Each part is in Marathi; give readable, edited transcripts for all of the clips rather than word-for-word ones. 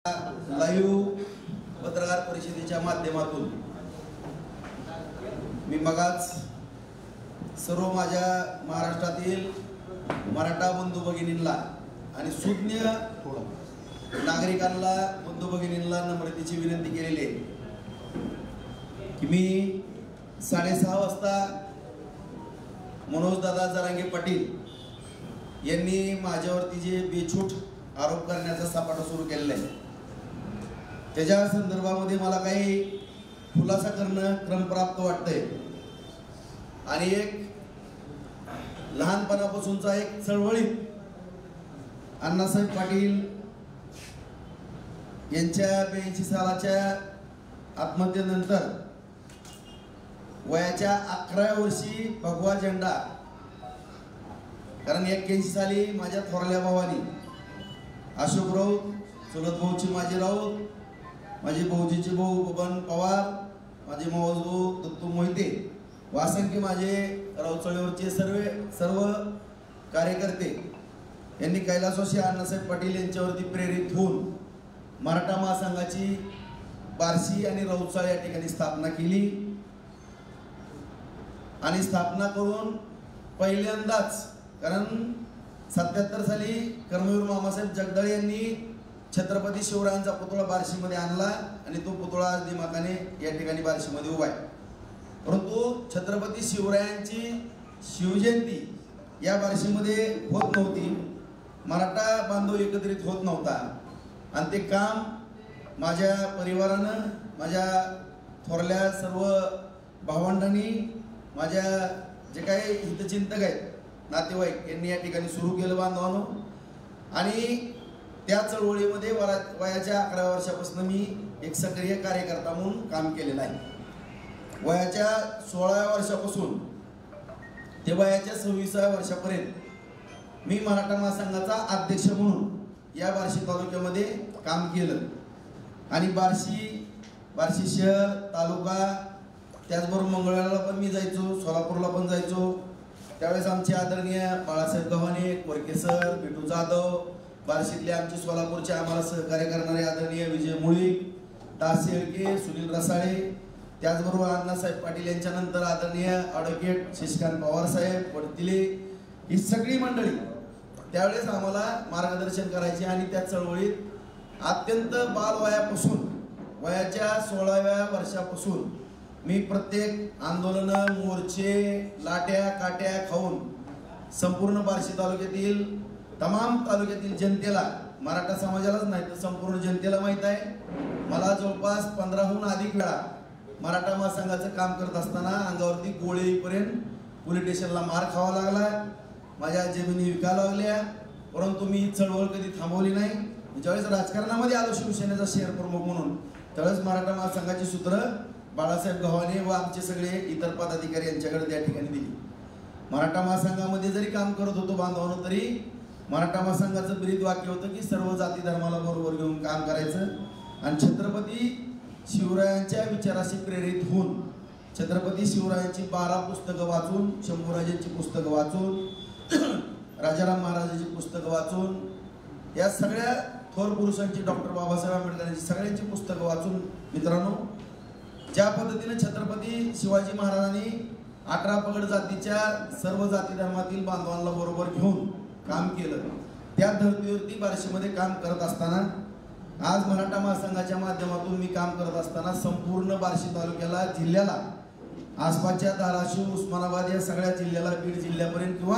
लाईव्ह पत्रकार परिषदेच्या माध्यमातून मी मगाच सर्व माझ्या महाराष्ट्रातील मराठा बंधू भगिनींना आणि सुज्ञ नागरिकांना बंधू भगिनींना नम्रतेची विनंती केलेली आहे की मी 6:30 वाजता मनोज दादा जरांगे पाटील यांनी माझ्यावरती जे बेछूट आरोप करण्याचा सपाटा सुरू केलेला आहे त्याच्या संदर्भामध्ये मला काही खुलासा करणं क्रमप्राप्त वाटतंय आणि एक लहानपणापासूनचा एक चळवळीत अण्णासाहेब पाटील यांच्या 82 सालाच्या आत्महत्येनंतर वयाच्या 11व्या वर्षी भगवा झेंडा, कारण 81 साली माझ्या थोरल्या भावानी अशोक राऊत, चुलत भाऊ चिमाजी राऊत, माझे भाऊजीचे भाऊ बबन पवार, माझे मावस भाऊ दत्तू मोहिते व असंख्य माझे राऊतचळीवरचे सर्व कार्यकर्ते यांनी कैलासवासी अण्णासाहेब पाटील यांच्यावरती प्रेरित होऊन मराठा महासंघाची बार्शी आणि राऊतचाळ या ठिकाणी स्थापना केली आणि स्थापना करून पहिल्यांदाच, कारण 77 साली कर्मवीर मामासाहेब जगदाळे यांनी छत्रपती शिवरायांचा पुतळा बार्शीमध्ये आणला आणि तो पुतळा आज दिमाखाने या ठिकाणी बार्शीमध्ये उभा आहे. परंतु छत्रपती शिवरायांची शिवजयंती या बार्शीमध्ये होत नव्हती, मराठा बांधव एकत्रित होत नव्हता आणि ते काम माझ्या परिवारानं, माझ्या थोरल्या सर्व भावंडांनी, माझ्या जे काही हितचिंतक आहेत नातेवाईक यांनी या ठिकाणी सुरू केलं बांधवांनो. आणि त्या चळवळीमध्ये वयाच्या 11व्या वर्षापासून मी एक सक्रिय कार्यकर्ता म्हणून काम केलेलं आहे. वयाच्या 16व्या वर्षापासून ते वयाच्या 26व्या वर्षापर्यंत मी मराठा महासंघाचा अध्यक्ष म्हणून या बार्शी तालुक्यामध्ये काम केलं आणि बार्शी शहर, तालुका, त्याचबरोबर मंगळवेढ्याला पण मी जायचो, सोलापूरला पण जायचो. त्यावेळेस आमचे आदरणीय बाळासाहेब गव्हाणे, कोरके सर, बिटू जाधव, बार्शीतले आमचे सोलापूरचे आम्हाला सहकार्य करणारे आदरणीय विजय मुळीक, दास शेळके, सुनील रसाळे, त्याचबरोबर अण्णासाहेब पाटील यांच्यानंतर आदरणीय ॲडव्होकेट शशिकांत पवार साहेब वडतिले, ही सगळी मंडळी त्यावेळेस आम्हाला मार्गदर्शन करायचे आणि त्या चळवळीत अत्यंत बालवयापासून वयाच्या 16व्या वर्षापासून मी प्रत्येक आंदोलन, मोर्चे, लाट्या काट्या खाऊन संपूर्ण बार्शी तालुक्यातील तमाम तालुक्यातील जनतेला, मराठा समाजालाच नाही तर संपूर्ण जनतेला माहीत आहे, मला जवळपास 15हून अधिक वेळा मराठा महासंघाचं काम करत असताना अंगावरती गोळे येईपर्यंत पोलीस स्टेशनला मार खावा लागला, माझ्या जमिनी विकायला लागल्या. परंतु मी चळवळ कधी थांबवली नाही. ज्यावेळेस राजकारणामध्ये आलो शिवसेनेचा शहर प्रमुख म्हणून, त्यावेळेस मराठा महासंघाची सूत्र बाळासाहेब गव्हाणे व आमचे सगळे इतर पदाधिकारी यांच्याकडे त्या ठिकाणी दिली. मराठा महासंघामध्ये जरी काम करत होतो बांधवांनो, तरी मराठा महासंघाचं ब्रीद वाक्य होतं की सर्व जाती धर्माला बरोबर घेऊन काम करायचं आणि छत्रपती शिवरायांच्या विचाराशी प्रेरित होऊन छत्रपती शिवरायांची 12 पुस्तकं वाचून, शंभूराजांची पुस्तकं वाचून, राजाराम महाराजांची पुस्तकं वाचून, या सगळ्या थोर पुरुषांची, डॉक्टर बाबासाहेब आंबेडकरांची सगळ्यांची पुस्तकं वाचून मित्रांनो, ज्या पद्धतीने छत्रपती शिवाजी महाराजांनी 18 पगड जातीच्या सर्व जाती धर्मातील बांधवांना बरोबर घेऊन काम केलं, त्या धर्तीवरती बार्शीमध्ये काम करत असताना आज मराठा महासंघाच्या माध्यमातून मी काम करत असताना संपूर्ण बार्शी तालुक्याला, जिल्ह्याला, आसपासच्या धाराशिव, उस्मानाबाद या सगळ्या जिल्ह्याला, बीड जिल्ह्यापर्यंत किंवा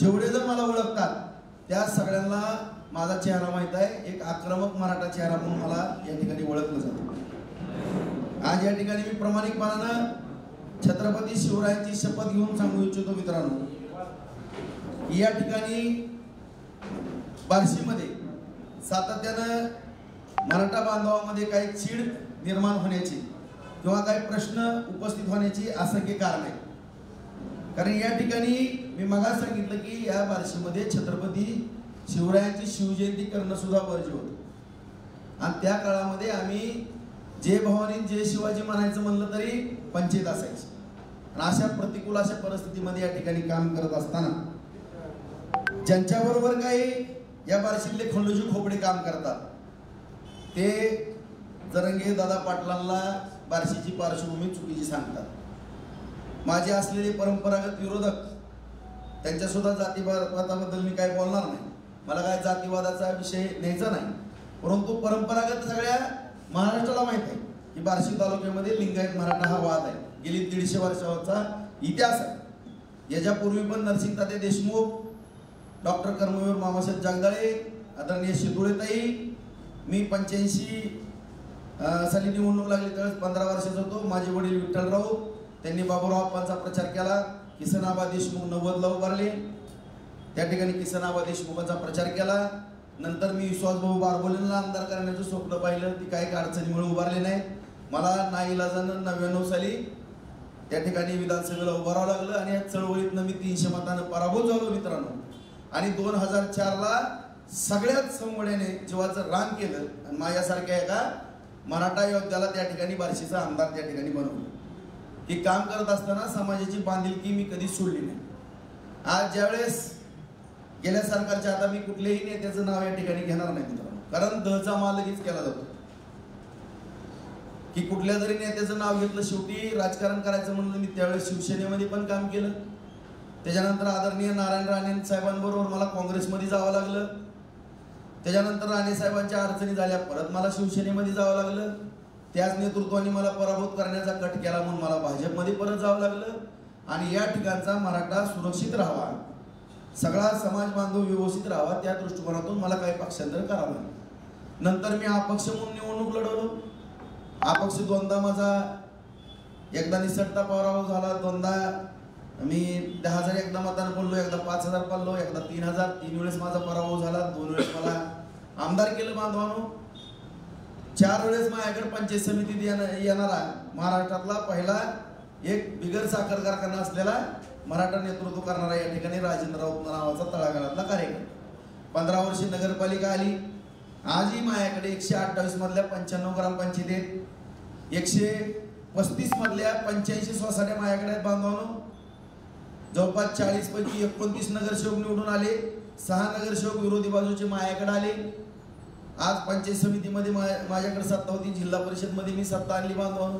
जेवढे जर मला ओळखतात त्या सगळ्यांना माझा चेहरा माहीत आहे. एक आक्रमक मराठा चेहरा म्हणून मला या ठिकाणी ओळखलं जातं. आज या ठिकाणी मी प्रामाणिकपणानं छत्रपती शिवरायांची शपथ घेऊन सांगू इच्छितो मित्रांनो, या ठिकाणी बार्शीमध्ये सातत्यानं मराठा बांधवांमध्ये काही चीड निर्माण होण्याची किंवा काही प्रश्न उपस्थित होण्याची असंख्य कारण आहे. कारण या ठिकाणी मी मगाच सांगितलं की या बार्शीमध्ये छत्रपती शिवरायांची शिवजयंती करणं सुद्धा वर्ज्य होतं आणि त्या काळामध्ये आम्ही जय भवानी जय शिवाजी म्हणायचं म्हणलं तरी पंचायत असायची आणि अशा प्रतिकूल अशा परिस्थितीमध्ये या ठिकाणी काम करत असताना ज्यांच्याबरोबर काही या बार्शीतले खंडोजी खोपडे काम करतात, ते जरंगे दादा पाटलांना बार्शीची पार्श्वभूमी चुकीची सांगतात। माझे असलेले परंपरागत विरोधक त्यांच्या सुद्धा जातीवादाबद्दल मी काय बोलणार नाही, मला काय जातीवादाचा विषय न्यायचा नाही, परंतु परंपरागत सगळ्या महाराष्ट्राला माहित आहे की बार्शी तालुक्यामध्ये लिंगायत मराठा हा वाद आहे, गेली 150 वर्षाचा इतिहास आहे। याच्यापूर्वी पण नरसिंह तात्या देशमुख, डॉक्टर कर्मवीर मामासाहेब जगदाळे, आदरणीय शितोळेताई, मी 85 साली निवडणूक लागली त्यावेळेस 15 वर्षाचा होतो, माझे वडील विठ्ठलराव त्यांनी बाबूराव आप्पांचा प्रचार केला, किसनआबा देशमुख 90ला उभारले, त्या ठिकाणी किसनआबा देशमुखांचा प्रचार केला। नंतर मी विश्वासभाऊ बारबोलेंना आमदार करण्याचं स्वप्न पाहिलं, ती काही अडचणीमुळे उभारले नाही, मला नाईलाजानं 99 साली त्या ठिकाणी विधानसभेला उभारावं लागलं आणि या चळवळीतनं मी 300 मतानं पराभूत झालो मित्रांनो। आणि 2004ला सगळ्यात संवड्याने जीवाचं रान केलं आणि माझ्यासारख्या एका मराठा योद्ध्याला त्या ठिकाणी बार्शीचा आमदार त्या ठिकाणी बनवलं। हे काम करत असताना समाजाची बांधिलकी मी कधीच सोडली नाही। आज ज्यावेळेस गेल्या सरकारच्या, आता मी कुठल्याही नेत्याचं नाव या ठिकाणी घेणार नाही मित्रांनो, कारण दहचा माल लगेच केला जातो की कुठल्या जरी नेत्याचं नाव घेतलं, शेवटी राजकारण करायचं म्हणलं मी त्यावेळेस शिवसेनेमध्ये पण काम केलं, त्याच्यानंतर आदरणीय नारायण राणे साहेबांबरोबर मला काँग्रेसमध्ये जावं लागलं, त्याच्यानंतर राणे साहेबांच्या अडचणी झाल्या, परत मला शिवसेनेमध्ये जावं लागलं, त्याच नेतृत्वाने मला पराभूत करण्याचा कट केला म्हणून मला भाजपमध्ये परत जावं लागलं। आणि या ठिकाणचा मराठा सुरक्षित राहावा, सगळा समाज बांधव व्यवस्थित राहावा, त्या दृष्टिकोनातून मला काही पक्षांतर करावं लागलं। नंतर मी अपक्ष म्हणून निवडणूक लढवलो, अपक्ष दोनदा माझा, एकदा निसटता पराभव झाला, दोनदा मी 10,000 एकदा मतानं पडलो, एकदा 5,000 पडलो, एकदा 3,000, 3 वेळेस माझा पराभव झाला, 2 वेळेस मला आमदार केलं बांधवानो। 4 वेळेस माझ्याकडे पंचायत समितीत येणारा महाराष्ट्रातला पहिला एक बिगर साखर कारखाना असलेला मराठा नेतृत्व करणारा या ठिकाणी राजेंद्र राऊत नावाचा तळागाळातला कार्यक्रम। 15 वर्षे नगरपालिका आली, आजही माझ्याकडे 128 मधल्या 95 ग्रामपंचायतीत, 135 मधल्या 85 सोसायट्या माझ्याकडे आहेत बांधवानो। जवळपास 40 पैकी 29 नगरसेवक निवडून आले, 6 नगरसेवक विरोधी बाजूचे माझ्याकडे आले। आज पंचायत समितीमध्ये माझ्याकडे सत्ता होती, जिल्हा परिषद मध्ये मी सत्ता आणली बांधवानो।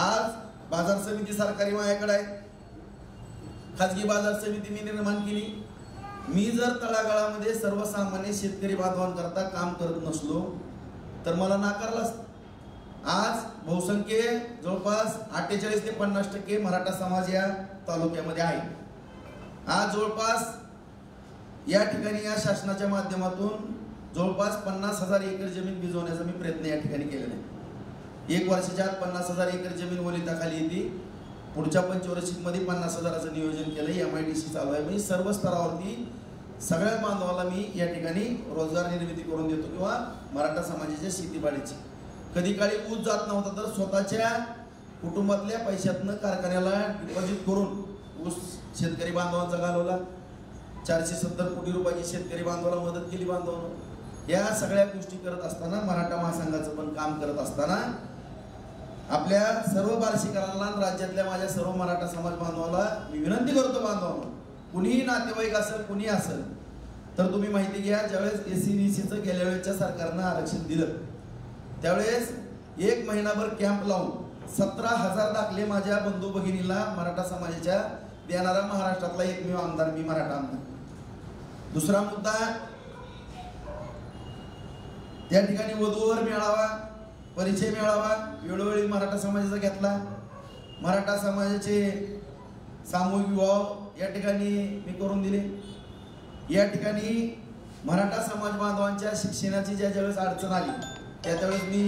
आज बाजार समिती सरकारी माझ्याकडे आहे, खाजगी बाजार समिती मी निर्माण केली। मी जर तळागाळामध्ये सर्वसामान्य शेतकरी बांधवांकरता काम करत नसलो तर मला नाकारलं असतं। आज बहुसंख्य जवळपास 48 ते 50% मराठा समाज या तालुक्यामध्ये आहे। आज जवळपास या ठिकाणी या शासनाच्या माध्यमातून जवळपास 50,000 एकर जमीन भिजवण्याचा मी प्रयत्न या ठिकाणी केलेला आहे। 1 वर्षाच्या आत 50,000 एकर जमीन वलिताखाली येते, पुढच्या पंचवार्षिकमध्ये 50,000चं नियोजन केलं, MIDC चालू आहे। म्हणजे सर्व स्तरावरती सगळ्या बांधवाला मी या ठिकाणी रोजगार निर्मिती करून देतो किंवा मराठा समाजाच्या शेतीबाडीची। कधी काळी ऊस जात नव्हता तर स्वतःच्या कुटुंबातल्या पैशातनं कारखान्याला डिपॉझिट करून ऊस शेतकरी बांधवांचा घालवला, 470 कोटी रुपयाची शेतकरी बांधवाला मदत केली बांधवांनो। या सगळ्या गोष्टी करत असताना, मराठा महासंघाचं पण काम करत असताना, आपल्या सर्व बार्शीकरांना, राज्यातल्या माझ्या सर्व मराठा समाज बांधवाला मी विनंती करतो बांधवांनो, कुणीही नातेवाईक असेल, कुणी असेल तर तुम्ही माहिती घ्या, ज्यावेळेस SC/BCचं गेल्या वेळेच्या सरकारनं आरक्षण दिलं त्यावेळेस 1 महिनाभर कॅम्प लावून 17,000 दाखले माझ्या बंधू भगिनीला मराठा समाजाच्या देणारा महाराष्ट्रातला एकमेव आमदार मी, मराठा आमदार। दुसरा मुद्दा, त्या ठिकाणी वधूवर मेळावा, परिचय मेळावा वेळोवेळी मराठा समाजाचा घेतला। मराठा समाजाचे सामूहिक विवाह या ठिकाणी मी करून दिले। या ठिकाणी मराठा समाज बांधवांच्या शिक्षणाची ज्यावेळेस अडचण आली त्यावेळेस मी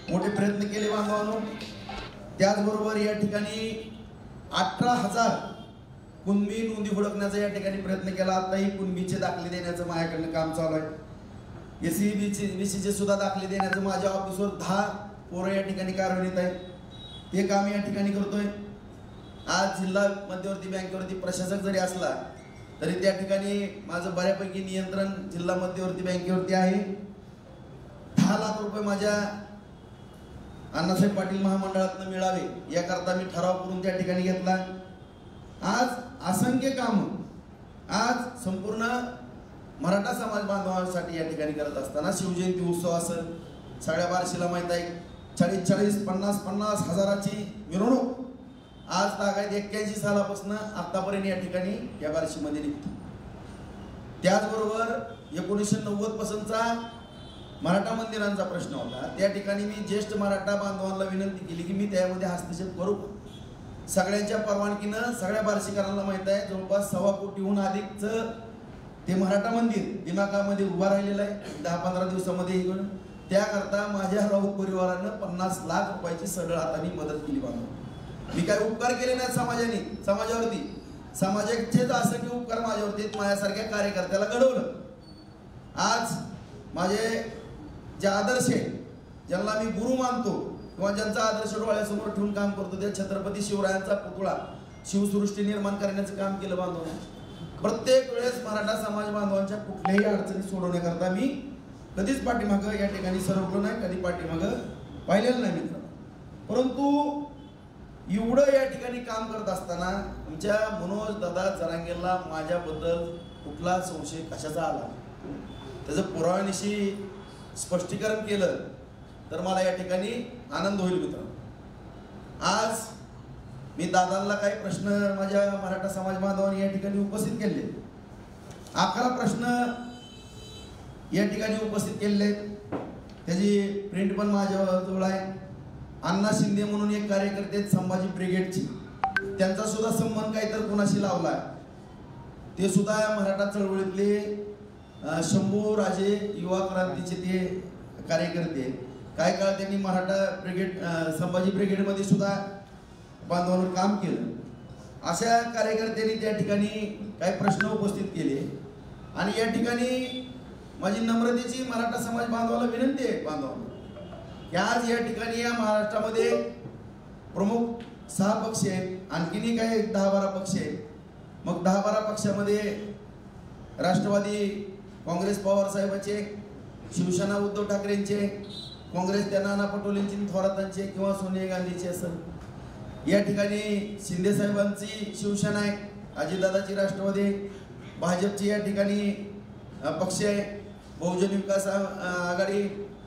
मोठे प्रयत्न केले बांधवांनो। त्याचबरोबर या ठिकाणी 18,000 कुणबी नोंदी हुडकण्याचा या ठिकाणी प्रयत्न केला। आताही कुणबीचे दाखले देण्याचं माझ्याकडनं काम चालू आहे। SC/BCचे सुद्धा दाखले देण्याचं माझ्या ऑफिसवर 10 पोरं या ठिकाणी कार्यरत आहे, ते काम या ठिकाणी करतोय। आज जिल्हा मध्यवर्ती बँकेवरती प्रशासक जरी असला तरी त्या ठिकाणी माझं बऱ्यापैकी नियंत्रण जिल्हा मध्यवर्ती बँकेवरती आहे। 10 लाख रुपये माझ्या अण्णासाहेब पाटील महामंडळातनं मिळावे याकरता मी ठराव करून त्या ठिकाणी घेतला। आज असंख्य काम, आज संपूर्ण मराठा समाज बांधवांसाठी या ठिकाणी करत असताना शिवजयंती उत्सव असेल, सगळ्या बार्शीला माहीत आहे 40-50 हजाराची मिरवणूक आज तागायत 81 सालापासून आतापर्यंत या ठिकाणी या बार्शीमध्ये निघतो. त्याचबरोबर 1990 पासूनचा मराठा मंदिरांचा प्रश्न होता. त्या ठिकाणी मी ज्येष्ठ मराठा बांधवांना विनंती केली की मी त्यामध्ये हस्तक्षेप करू. सगळ्यांच्या परवानगीनं सगळ्या बार्शीकरांना माहीत आहे जवळपास 1.25 कोटीहून अधिकचं ते मराठा मंदिर दिमागामध्ये उभा राहिलेलं आहे 10-15 दिवसामध्ये. त्याकरता माझ्या राऊत परिवारानं 50 लाख रुपयाची सरळ हाताने मदत केली बांधव. मी काय उपकार केले नाहीत समाजावरती. समाजाचेच असं की उपकार माझ्यावरती माझ्यासारख्या कार्यकर्त्याला घडवलं. आज माझे जे आदर्श आहे, ज्यांना मी गुरु मानतो किंवा ज्यांचा आदर्श डोळ्यासमोर ठेवून काम करतो, त्या छत्रपती शिवरायांचा पुतळा शिवसृष्टी निर्माण करण्याचं काम केलं बांधवांनी. प्रत्येक वेळेस मराठा समाज बांधवांच्या कुठल्याही अडचणी सोडवण्याकरता मी कधीच पाठीमागं या ठिकाणी सरकलो नाही, कधी पाठीमागं पाहिलेलं नाही मित्र. परंतु एवढं या ठिकाणी काम करत असताना आमच्या मनोज दादा जरांगेला माझ्याबद्दल कुठला संशय कशाचा आला, त्याचं पुराव्यानिशी स्पष्टीकरण केलं तर मला या ठिकाणी आनंद होईल मित्र. आज मी दादांना काही प्रश्न माझ्या मराठा समाज बांधवांनी या ठिकाणी उपस्थित केले. 11 प्रश्न या ठिकाणी उपस्थित केलेले आहेत. त्याची प्रिंट पण माझ्याजवळ आहे. अण्णा शिंदे म्हणून एक कार्यकर्ते आहेत संभाजी ब्रिगेडची, त्यांचा सुद्धा संबंध काहीतरी कोणाशी लावला. ते सुद्धा मराठा चळवळीतले शंभू राजे युवा क्रांतीचे ते कार्यकर्ते. काही काळ त्यांनी मराठा ब्रिगेड संभाजी ब्रिगेडमध्ये सुद्धा बांधवांवर काम केलं. अशा कार्यकर्त्यांनी त्या ठिकाणी काही प्रश्न उपस्थित केले आणि या ठिकाणी माझी नम्रतेची मराठा समाज बांधवाला विनंती आहे बांधवांना की आज या ठिकाणी या महाराष्ट्रामध्ये प्रमुख 6 पक्ष आहेत, आणखीनही काही 10-12 पक्ष आहेत. मग 10-12 पक्षामध्ये राष्ट्रवादी काँग्रेस पवार साहेबांचे, शिवसेना उद्धव ठाकरेंचे, काँग्रेस त्या नाना पटोलेंची थोरातांचे किंवा सोनिया गांधीचे असेल. या ठिकाणी शिंदे साहेबांची शिवसेना आहे, अजितदादाची राष्ट्रवादी, भाजपची या ठिकाणी पक्ष आहे, बहुजन विकास आघाडी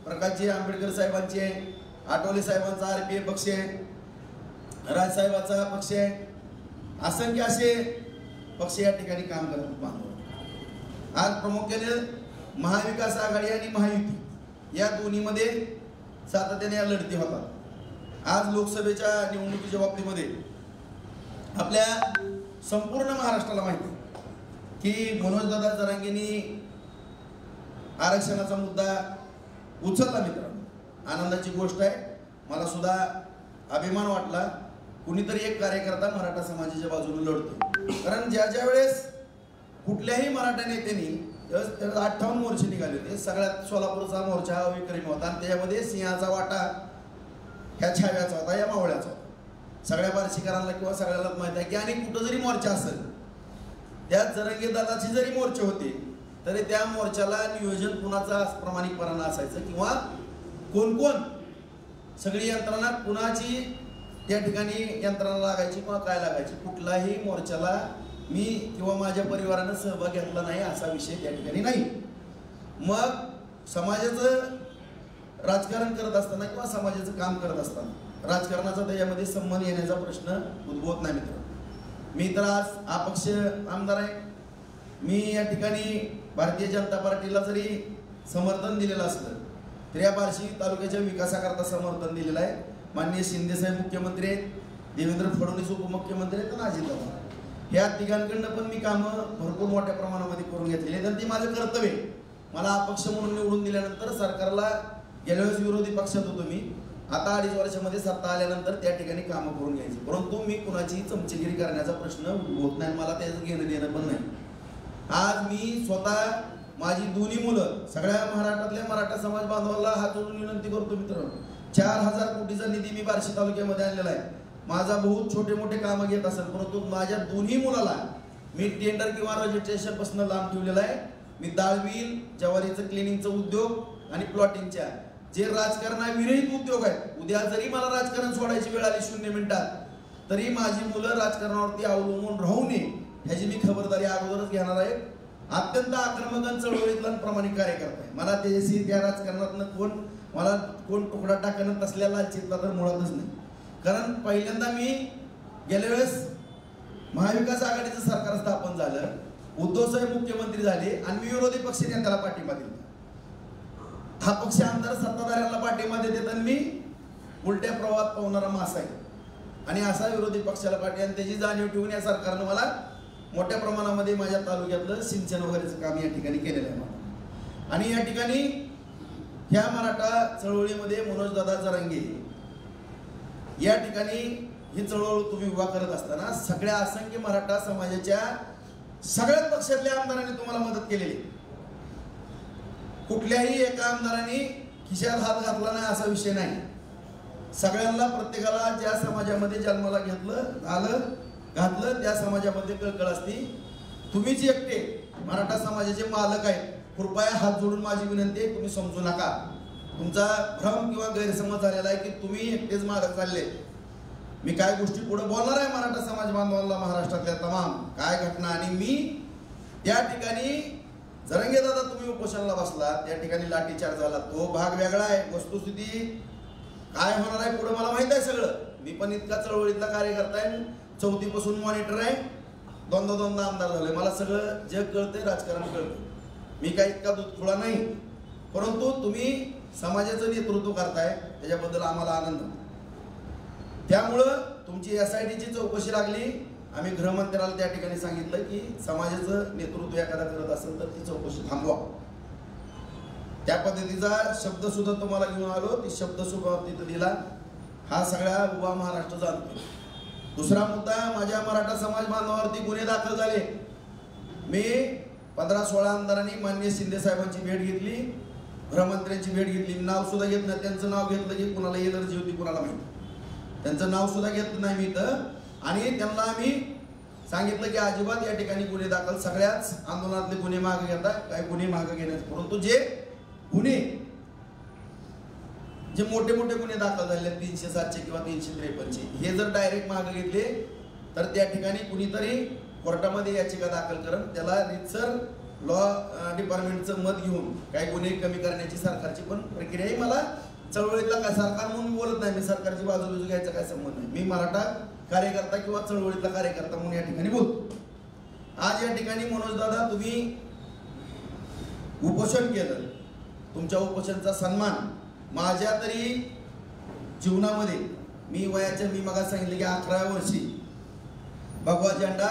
प्रकाशजी आंबेडकर साहेबांची आहे, आठवले साहेबांचा RPA पक्ष आहे, राजसाहेबांचा पक्ष आहे. असंख्य असे पक्ष या ठिकाणी काम करत बांधव. आज प्रामुख्याने महाविकास आघाडी आणि महायुती या दोन्हीमध्ये सातत्याने या लढती होतात. आज लोकसभेच्या निवडणुकीच्या बाबतीमध्ये आपल्या संपूर्ण महाराष्ट्राला माहिती की मनोजदादा जरांगेंनी आरक्षणाचा मुद्दा उचलला. मित्रांनो, आनंदाची गोष्ट आहे. मला सुद्धा अभिमान वाटला कुणीतरी एक कार्यकर्ता मराठा समाजाच्या बाजूने लढतो. कारण ज्या वेळेस कुठल्याही मराठा नेत्यांनी 58 मोर्चे निघाले होते, सगळ्यात सोलापूरचा मोर्चा हा विक्रमी होता आणि त्याच्यामध्ये सिंहाचा वाटा ह्या छाव्याचा होता, या मावळ्याचा होता. सगळ्या बार्शीकरांना किंवा सगळ्याला माहित आहे की आणि कुठं जरी मोर्चा असेल, त्यात जरांगे दादाचे जरी मोर्चे होते तरी त्या मोर्चाला नियोजन कुणाचा प्रामाणिकपणा असायचं किंवा कोण सगळी यंत्रणा कुणाची त्या ठिकाणी यंत्रणा लागायची किंवा काय लागायची. कुठलाही मोर्चाला मी किंवा माझ्या परिवारानं सहभाग घेतला नाही असा विषय त्या ठिकाणी नाही. मग समाजाचं राजकारण करत असताना किंवा समाजाचं काम करत असताना राजकारणाचा त्याच्यामध्ये संबंध येण्याचा प्रश्न उद्भवत नाही मित्र. मी तर आज अपक्ष आमदार आहे. मी या ठिकाणी भारतीय जनता पार्टीला जरी समर्थन दिलेलं असलं तरी या बार्शी तालुक्याच्या विकासाकरता समर्थन दिलेलं आहे. माननीय शिंदेसाहेब मुख्यमंत्री आहेत, देवेंद्र फडणवीस उपमुख्यमंत्री आहेत आणि अजितदादा, ह्या तिघांकडनं पण मी कामं भरपूर मोठ्या प्रमाणामध्ये करून घेतलेली आहेत. आणि ती माझं कर्तव्य. मला अपक्ष म्हणून निवडून दिल्यानंतर सरकारला गेल्या वेळेस विरोधी पक्षात होतो मी, आता 2.5 वर्षामध्ये सत्ता आल्यानंतर त्या ठिकाणी कामं करून घ्यायची. परंतु मी कुणाची चमचेगिरी करण्याचा प्रश्न उद्भवत नाही, मला त्याचं घेणं देणं पण नाही. आज मी स्वतः माझी दोन्ही मुलं सगळ्या महाराष्ट्रातल्या मराठा समाज बांधवांना हात जोडून विनंती करतो मित्रांनो, 4000 कोटीचा निधी मी बार्शी तालुक्यामध्ये आणलेला आहे. माझा बहुत छोटे मोठे कामं घेत असेल, परंतु माझ्या दोन्ही मुलाला मी टेंडर किंवा रजिस्ट्रेशन पासून लांब ठेवलेला आहे. मी दाळवील, ज्वारीचं क्लिनिंगचं उद्योग आणि प्लॉटिंगच्या जे राजकारणाविरहित उद्योग आहेत. उद्या जरी मला राजकारण सोडायची वेळ आली 0 मिनिटात तरी माझी मुलं राजकारणावरती अवलंबून राहू नये ह्याची मी खबरदारी अगोदरच घेणार आहे. अत्यंत आक्रमक आणि चळवळीतला प्रामाणिक कार्यकर्ता आहे. मला त्याच्याशी त्या राजकारणातनं कोण तुकडा टाकणं तसल्या लालचीतला तर मुळातच नाही. कारण पहिल्यांदा मी गेल्या वेळेस महाविकास आघाडीचं सरकार स्थापन झालं, उद्धव साहेब मुख्यमंत्री झाले आणि मी विरोधी पक्ष नेत्याला पाठिंबा दिला. हा पक्ष आमदार सत्ताधाऱ्यांना पाठिंबा देतात आणि मी उलट्या प्रवाहात पावणारा मासा आहे आणि असा विरोधी पक्षाला पाठिंबा, आणि त्याची जाणीव ठेवून या सरकारनं मला मोठ्या प्रमाणामध्ये माझ्या तालुक्यातलं सिंचन वगैरेचं काम या ठिकाणी केलेलं आहे मला. आणि या ठिकाणी ह्या मराठा चळवळीमध्ये मनोजदादा जरांगे या ठिकाणी ही चळवळ तुम्ही उभा करत असताना सगळ्या असंख्य मराठा समाजाच्या सगळ्याच पक्षातल्या आमदारांनी तुम्हाला मदत केलेली. कुठल्याही एका आमदारांनी खिशात हात घातला नाही असा विषय नाही. सगळ्यांना, प्रत्येकाला ज्या समाजामध्ये जन्माला घातलं त्या समाजामध्ये कळकळ असती. तुम्हीच एकटे मराठा समाजाचे मालक आहेत. कृपया हात जोडून माझी विनंती आहे, तुम्ही समजू नका. तुमचा भ्रम किंवा गैरसमज झालेला आहे की तुम्ही एकटेच मालक चालले. मी काय गोष्टी पुढे बोलणार आहे मराठा समाज बांधवांना, महाराष्ट्रातल्या तमाम काय घटना. आणि मी त्या ठिकाणी जरांगे दादा तुम्ही उपोषणाला बसला, त्या ठिकाणी लाठीचार्ज झाला, तो भाग वेगळा आहे. वस्तुस्थिती काय होणार आहे पुढे मला माहित आहे सगळं. मी पण इतका चळवळीतला कार्यकर्ता आहे, 4थी पासून मॉनिटर आहे, दोनदा आमदार झालोय, मला सगळं जग कळतंय, राजकारण कळतं. मी काही इतका दूधखोळा नाही. परंतु तुम्ही समाजाचं नेतृत्व करताय त्याच्याबद्दल आम्हाला आनंद. त्यामुळं तुमची SITची चौकशी लागली. आम्ही गृहमंत्र्याला त्या ठिकाणी सांगितलं की समाजाचं नेतृत्व एखादा करत असेल तर ती चौकशी थांबवा. त्या पद्धतीचा शब्द सुद्धा तुम्हाला घेऊन आलो, ती शब्द सुद्धा तिथं दिला. हा सगळा उभा महाराष्ट्र जाणतोय. दुसरा मुद्दा, माझ्या मराठा समाज बांधवावरती गुन्हे दाखल झाले. मी 15-16 आमदारांनी माननीय शिंदे साहेबांची भेट घेतली, गृहमंत्र्यांची भेट घेतली. नाव सुद्धा घेत नाही, त्यांचं नाव घेतलं की कुणाला एलर्जी होती कुणाला माहिती. त्यांचं नाव सुद्धा घेत नाही मी इथं. आणि त्यांना आम्ही सांगितलं की अजिबात या ठिकाणी गुन्हे दाखल, सगळ्याच आंदोलनातले गुन्हे मागे घेतात, काय गुन्हे मागे घेण्याचे. परंतु जे मोठे गुन्हे दाखल झाले 307 किंवा 353 हे जर डायरेक्ट मागे घेतले तर त्या ठिकाणी कुणीतरी कोर्टामध्ये याचिका दाखल करून त्याला रितसर लॉ डिपार्टमेंटचं मत घेऊन काही गुन्हे कमी करण्याची सरकारची पण प्रक्रिया. मला चळवळीतला काय सरकार म्हणून बोलत नाही, मी सरकारची बाजू घ्यायचा काय संबंध नाही. मी मराठा कार्यकर्ता किंवा चळवळीतला कार्यकर्ता म्हणून या ठिकाणी बोलतो. आज या ठिकाणी मनोजदादा तुम्ही उपोषण केलं, तुमच्या उपोषणाचा सन्मान माझ्या तरी जीवनामध्ये मी मग सांगितलं की 11व्या वर्षी भगवा झेंडा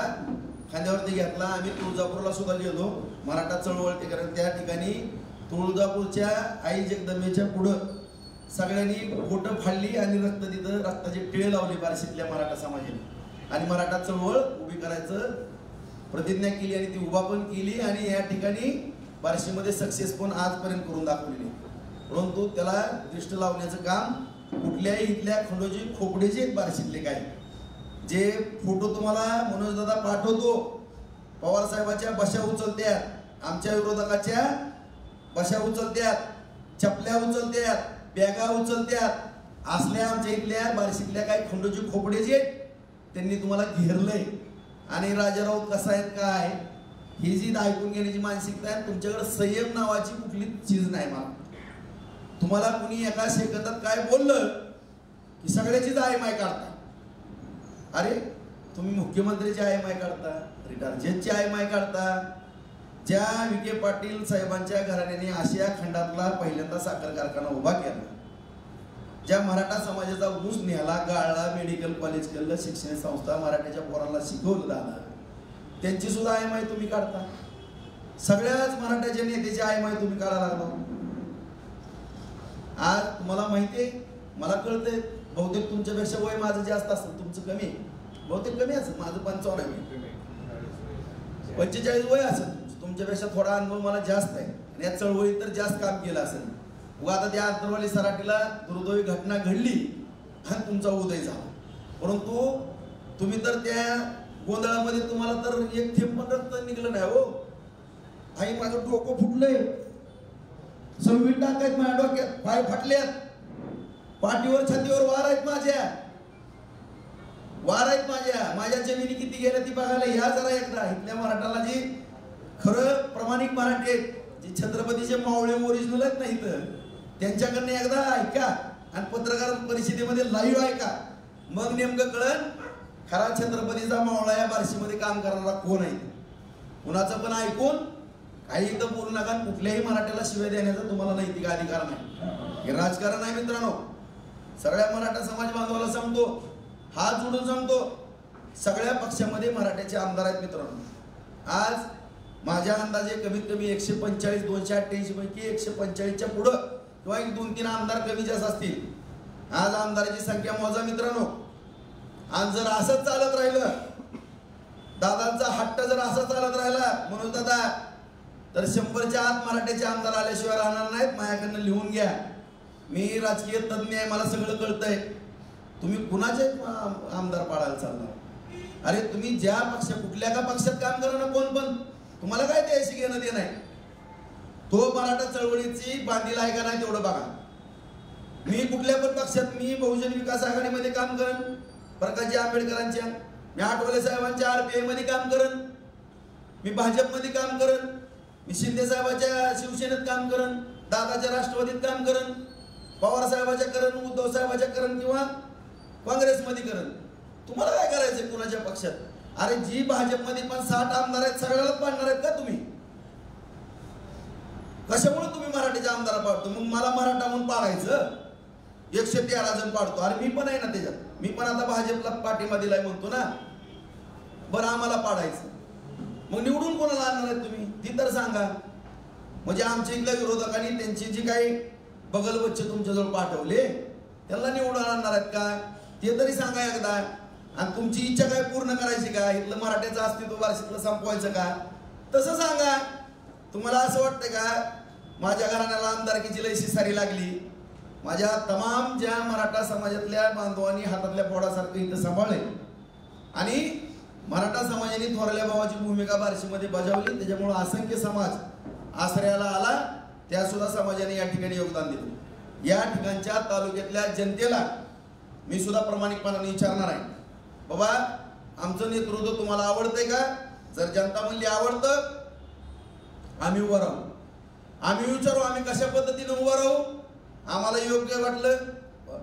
खांद्यावरती घेतला. आम्ही तुळजापूरला सुद्धा गेलो मराठा चळवळ ते, कारण त्या ठिकाणी तुळजापूरच्या आई जगदंबेच्या पुढं सगळ्यांनी बोटं फाडली आणि तिथं रक्ताचे टिळे लावले बार्शीतल्या मराठा समाजाने आणि मराठा चळवळ उभी करायचं प्रतिज्ञा केली आणि ती उभा पण केली आणि या ठिकाणी बार्शीमध्ये सक्सेस पण आजपर्यंत करून दाखवलेली. परंतु त्याला दृष्ट लावण्याचं काम कुठल्याही इथल्या खंडोजी खोपडेचे बार्शीतले काय जे फोटो तुम्हाला मनोजदादा पाठवतो, पवार साहेबाच्या बशा उचलत्यात, आमच्या विरोधकाच्या बशा उचलत्यात, चपल्या उचलत्यात, बॅगा उचलत्यात, असल्या आमच्या इथल्या बार्शीतल्या काही खंडोजी खोपडे जे त्यांनी तुम्हाला घेरलंय. आणि राजाराव कसा आहेत काय ही जी ऐकून घेण्याची मानसिकता आहे. तुमच्याकडे संयम नावाची कुठली चीज नाही. मला तुम्हाला कुणी एका शेकतात काय बोललं की सगळ्याचीच आयमाय काढता. अरे तुम्ही मुख्यमंत्र्याची आयमाय काढता, रिटार्जेटची आयमाय काढता. ज्या विखे पाटील साहेबांच्या घराण्याने आशिया खंडातला पहिल्यांदा साखर कारखाना उभा केला, ज्या मराठा समाजाचा ऊस नेला, गाळला, मेडिकल कॉलेज केलं, शिक्षण संस्था मराठ्याच्या पोरांना शिकवलं झालं, त्यांची सुद्धा आयमाय तुम्ही काढता. सगळ्याच मराठ्याच्या नेत्याची आयमाय तुम्ही काढायला लागलो. आज तुम्हाला माहितीये, मला कळतंय बहुतेक तुमच्यापेक्षा वय माझं जास्त असेल, तुमचं कमी, बहुतेक कमी असेल, माझं 55 आहे, 45 वय असेल, तुमच्यापेक्षा थोडा अनुभव मला जास्त आहे आणि या चळवळीत तर जास्त काम केलं असेल. व आता त्या आंतरवाली सराटीला दुर्दैवी घटना घडली आणि तुमचा उदय झाला. परंतु तुम्ही तर त्या गोंधळामध्ये तुम्हाला तर एक थेंब पण रक्त निघलं नाही. हो आई माझं डोकं फुटलंय, संवित टाकायत माझ्या डोक्यात, पाय फाटल्यात, पाठीवर छातीवर वार आहेत माझ्या, माझ्या जमिनी किती गेल्या ती बघायला या जरा एकदा. इथल्या मराठाला जी खरं प्रामाणिक मराठी आहेत, जे छत्रपतीचे मावळे ओरिजिनल आहेत ना इथं, त्यांच्याकडनं एकदा ऐका आणि पत्रकार परिषदेमध्ये लाईव्ह ऐका, मग नेमकं कळन खरा छत्रपतीचा मावळा या बार्शीमध्ये काम करणारा कोण आहे. कुणाचं पण ऐकून काही इथं बोलू नका. कुठल्याही मराठ्याला शिवाय देण्याचा तुम्हाला नैतिक अधिकार नाही. हे राजकारण आहे मित्रांनो. सगळ्या मराठा समाज बांधवाला सांगतो, हात जोडून सांगतो, सगळ्या पक्षामध्ये मराठ्याचे आमदार आहेत मित्रांनो. आज माझ्या अंदाजे कमीत कमी 145 288 पैकी 145च्या पुढं किंवा 1-2-3 आमदार कमी जास्त असतील. आज आमदाराची संख्या मोजा मित्रांनो. आणि जर असंच चालत राहिलं, दादांचा हट्ट जर असा चालत राहिला म्हणून दादा, तर 100च्या आत मराठ्याचे आमदार आल्याशिवाय राहणार नाहीत. माझ्याकडनं लिहून घ्या. मी राजकीय तज्ञ आहे, मला सगळं कळतंय. तुम्ही कुणाचे आमदार पाळायला चालणार? अरे तुम्ही ज्या पक्ष, कुठल्या का पक्षात काम करा ना, कोण पण, तुम्हाला काय त्याशी घेणं देणं आहे? तो मराठा चळवळीची बांधील आहे का नाही तेवढं बघा. मी कुठल्या पण पक्षात, मी बहुजन विकास आघाडीमध्ये काम करेन, प्रकाशजी आंबेडकरांच्या, मी आठवले साहेबांच्या RPI मध्ये काम करेन, मी भाजपमध्ये काम करेन, मी शिंदे साहेबांच्या शिवसेनेत काम करेन, दादाच्या राष्ट्रवादीत काम करेन, पवार साहेबाच्या करेन, उद्धव साहेबाच्या करेन किंवा काँग्रेसमध्ये करेन. तुम्हाला काय करायचंय कुणाच्या पक्षात? अरे जी भाजपमध्ये पण 60 आमदार आहेत, सगळ्यालाच पाडणार आहेत का तुम्ही? कशामुळे तुम्ही मराठीचे आमदार पाडतो? मग मला मराठा म्हणून पाडायचं, 113 जण पाडतो. अरे मी पण आहे ना त्याच्यात, मी पण आता भाजपला पाठिंबा दिलाय म्हणतो ना. बरं आम्हाला पाडायचं, मग निवडून कोणाला आणणार आहेत तुम्ही? ती तर सांगा. म्हणजे आमच्या इथल्या विरोधकांनी त्यांची जी काही बगल बच्चे तुमच्याजवळ पाठवले, त्यांना निवडून आणणार आहेत का? ते तरी सांगा एकदा. आणि तुमची इच्छा काय पूर्ण करायची का? इथलं मराठ्याचं अस्तित्व बार्शीतलं संपवायचं का? तसं सांगा. तुम्हाला असं वाटतं का माझ्या घराण्याला आमदारकीची लय शिसारी लागली? माझ्या तमाम ज्या मराठा समाजातल्या बांधवांनी हातातल्या फोडासारखं इथं सांभाळले आणि मराठा समाजाने थोरल्या भावाची भूमिका बार्शीमध्ये बजावली, त्याच्यामुळे असंख्य समाज आश्रयाला आला. त्या सुद्धा समाजाने या ठिकाणी योगदान दिलं. या ठिकाणच्या तालुक्यातल्या जनतेला मी सुद्धा प्रामाणिकपणाने विचारणार आहे, बाबा आमचं नेतृत्व तुम्हाला आवडतंय का? जर जनता म्हणली आवडतं, आम्ही उभं राहू. आम्ही विचारू आम्ही कशा पद्धतीने उभं राहू. आम्हाला योग्य वाटलं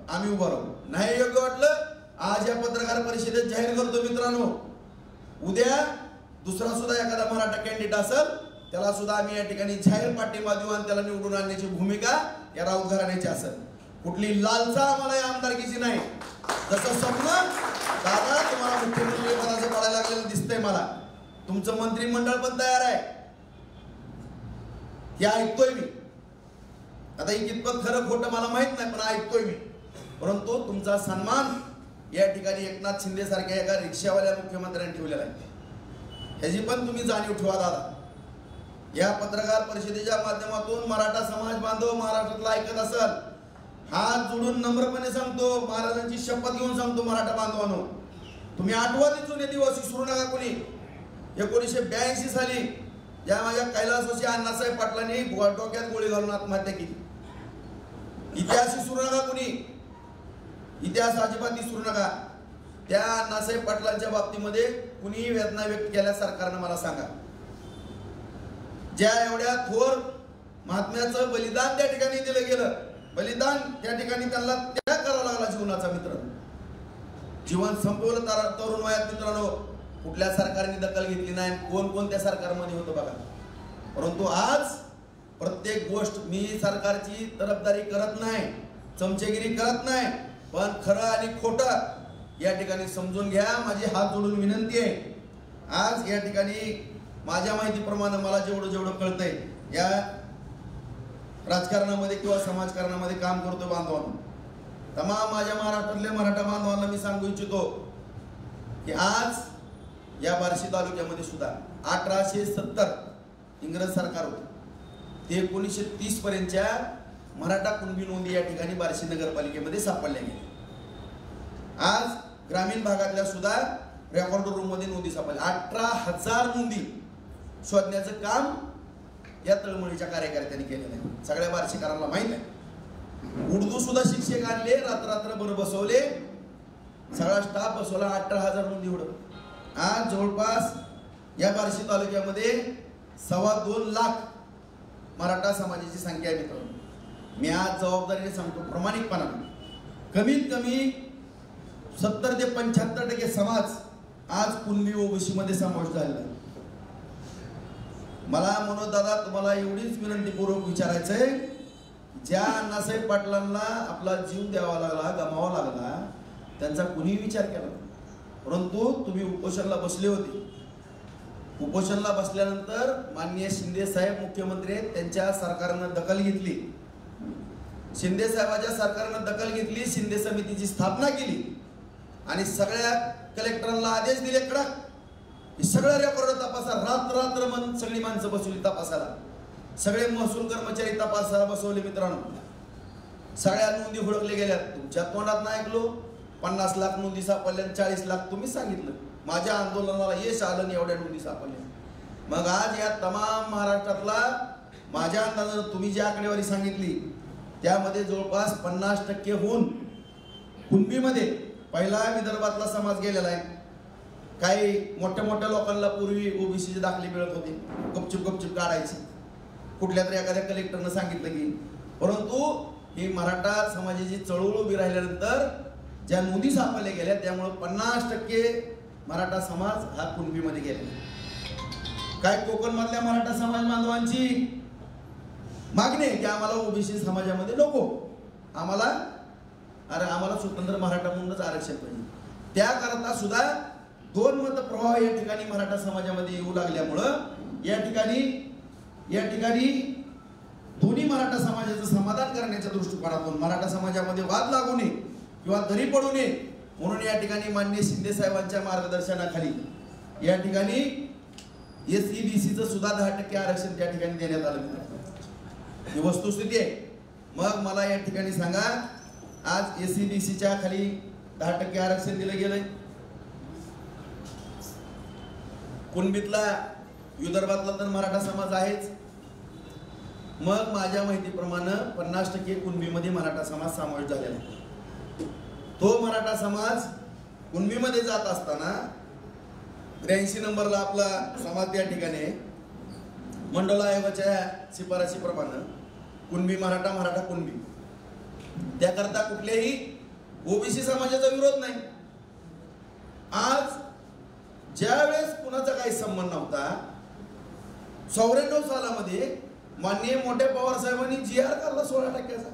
आम्ही उभं राहू, नाही योग्य वाटलं आज या पत्रकार परिषदेत जाहीर करतो मित्रांनो. उद्या दुसरा सुद्धा एखादा मराठा कॅन्डिडेट असेल, त्याला सुद्धा आम्ही या ठिकाणी जाहीर पाठिंबा देऊ आणि त्याला निवडून आणण्याची भूमिका या राऊत घराण्याची असेल. कुठली लालसा आम्हाला या आमदारकीची नाही. जसं स्वप्न दादा तुम्हाला मुख्यमंत्री पदाचं पडायला लागलेलं दिसतंय मला, तुमचं मंत्रिमंडळ पण तयार आहे हे ऐकतोय मी. आता ही कितपत खरं खोटं मला माहित नाही, पण ऐकतोय मी. परंतु तुमचा सन्मान या ठिकाणी एकनाथ शिंदे सारख्या एका रिक्षावाल्या मुख्यमंत्र्यांनी ठेवलेला आहे. ह्याची पण तुम्ही जाणीव ठेवा दादा. या पत्रकार परिषदेच्या माध्यमातून मराठा समाज बांधव महाराष्ट्रातला ऐकत असाल, हात जोडून नम्रपणे सांगतो, महाराजांची शपथ घेऊन सांगतो मराठा बांधवांनो, तुम्ही आठवणी जुने दिवस विसरू नका कोणी. 1982 साली ज्या माझ्या कैलासवासी अण्णासाहेब पाटलांनी डोक्यात गोळी घालून आत्महत्या केली. इतिहास विसरू नका कोणी, इतिहास अजिबात विसरू नका. त्या अण्णासाहेब पाटलांच्या बाबतीमध्ये कुणी वेदना व्यक्त केल्या सरकारनं मला सांगा. ज्या एवढ्या थोर महात्म्याचं बलिदान त्या ठिकाणी दिलं गेलं, बलिदान त्या ठिकाणी त्यांना त्याग करावा लागला जीवनाचा. मित्र जीवन संपवलं तरुण वयात मित्रांनो. कुठल्या सरकारने दखल घेतली नाही, कोण कोणत्या सरकारमध्ये होतं बघा. परंतु आज प्रत्येक गोष्ट मी सरकारची तरफदारी करत नाही, चमचेगिरी करत नाही, पण खरं आणि खोटं या ठिकाणी समजून घ्या. माझी हात जोडून विनंती आहे. आज या ठिकाणी माझ्या माहितीप्रमाणे मला जेवढं जेवढं कळतंय या राजकारणामध्ये किंवा समाजकारणामध्ये काम करतो बांधवांना, तमाम माझ्या महाराष्ट्रातल्या मराठा बांधवांना मी सांगू इच्छितो की आज या बार्शी तालुक्यामध्ये सुद्धा 1870 इंग्रज सरकार होते, ते 1930 पर्यंतच्या मराठा कुणबी नोंदी या ठिकाणी बार्शी नगरपालिकेमध्ये सापडल्या गेल्या. आज ग्रामीण भागातल्या सुद्धा रेकॉर्ड रूम मध्ये नोंदी सापडल्या. 18,000 नोंदी शोधण्याचं काम या तळमळीच्या कार्यकर्त्यांनी केलेलं आहे. सगळ्या बार्शीकरांना माहित आहे. उर्दू सुद्धा शिक्षक आणले, रात्र बसवले, सगळा स्टाफ बसवला. 18,000 नोंदी एवढं. आज जवळपास या बार्शी तालुक्यामध्ये 2.25 लाख मराठा समाजाची संख्या आहे मित्रांनो. मी आज जबाबदारीने सांगतो, प्रामाणिकपणाने, कमीत कमी 70 ते 75% समाज आज कुणबी ओबीसी मध्ये समावेश झालेला आहे. मला मनोज दादा तुम्हाला एवढीच विनंतीपूर्वक विचारायचं आहे, ज्या अण्णासाहेब पाटलांना आपला जीव द्यावा लागला, गमावा लागला, त्यांचा कुणी विचार केला? परंतु तुम्ही उपोषणाला बसले होते. उपोषणाला बसल्यानंतर माननीय शिंदे साहेब मुख्यमंत्री आहेत, त्यांच्या सरकारनं दखल घेतली. शिंदे साहेबांच्या सरकारनं दखल घेतली, शिंदे समितीची स्थापना केली आणि सगळ्या कलेक्टरांना आदेश दिले कडक, सगळं रेकॉर्ड तपासा. रात्र सगळी माणसं बसवली तपासाला, सगळे महसूल कर्मचारी तपासाला बसवले मित्रांनो. सगळ्या नोंदी हुडकले गेल्या. तुमच्या तोंडात नाही ऐकलो. 50 लाख नोंदी सापडल्या, 40 लाख तुम्ही सांगितलं. माझ्या आंदोलनाला यश आलं नाही एवढ्या नोंदी सापडल्या. मग आज या तमाम महाराष्ट्रातला माझ्या अंदाजानं तुम्ही जी आकडेवारी सांगितली त्यामध्ये जवळपास 50% होऊन कुणबीमध्ये पहिला विदर्भातला समाज गेलेला आहे. काही मोठ्या मोठ्या लोकांना पूर्वी ओबीसीचे दाखले मिळत होते, गपचूप काढायचे. कुठल्या तरी एखाद्या कलेक्टरनं सांगितलं की, परंतु ही मराठा समाजाची चळवळ उभी राहिल्यानंतर ज्या नोंदी सापडल्या गेल्या त्यामुळे 50% मराठा समाज हा कुणबीमध्ये गेला. काय कोकण मधल्या मराठा समाज बांधवांची मागणी आहे की आम्हाला ओबीसी समाजामध्ये नको, आम्हाला स्वतंत्र मराठा म्हणूनच आरक्षण पाहिजे. त्याकरता सुद्धा 2 मतप्रवाह या ठिकाणी मराठा समाजामध्ये येऊ लागल्यामुळं या ठिकाणी दोन्ही मराठा समाजाचं समाधान करण्याच्या दृष्टिकोनातून मराठा समाजामध्ये वाद लागू नये किंवा दरी पडू नये म्हणून या ठिकाणी माननीय शिंदे साहेबांच्या मार्गदर्शनाखाली या ठिकाणी SEBCचं सुद्धा 10% आरक्षण त्या ठिकाणी देण्यात आलं. ही वस्तुस्थिती आहे. मग मला या ठिकाणी सांगा, आज SEBCच्या खाली 10% आरक्षण दिलं गेलंय. कुणबीतला विदर्भातला तर मराठा समाज आहेच. मग माझ्या माहितीप्रमाणे 50% कुणबीमध्ये मराठा समाज समावेश झालेला आहे. तो मराठा समाज कुणबीमध्ये जात असताना 83 नंबरला आपला समाज त्या ठिकाणी मंडल आयोगाच्या शिफारशीप्रमाणे कुणबी मराठा कुणबी, त्याकरता कुठल्याही ओबीसी समाजाचा विरोध नाही. आज ज्यावेळेस कुणाचा काही संबंध नव्हता, 94 सालामध्ये माननीय मोठे पवार साहेबांनी GR काढला 16%चा.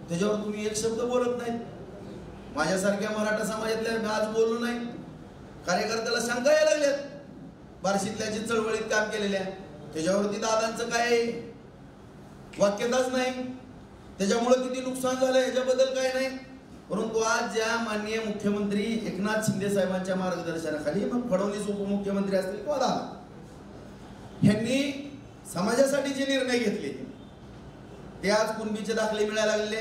त्याच्यावर तुम्ही एक शब्द बोलत नाही. माझ्यासारख्या मराठा समाजातल्या आज बोललो नाही. कार्यकर्त्याला शंका यायला लागल्यात. बार्शीतल्या जी चळवळीत काम केलेल्या त्याच्यावरती दादांचं काय वाक्यताच नाही. त्याच्यामुळे किती नुकसान झालं याच्याबद्दल काय नाही. परंतु आज ज्या माननीय मुख्यमंत्री एकनाथ शिंदे साहेबांच्या मार्गदर्शनाखाली, मग फडणवीस उपमुख्यमंत्री असतील किंवा दादा, ह्यांनी समाजासाठी जे निर्णय घेतले ते आज कुणबीचे दाखले मिळायला लागले.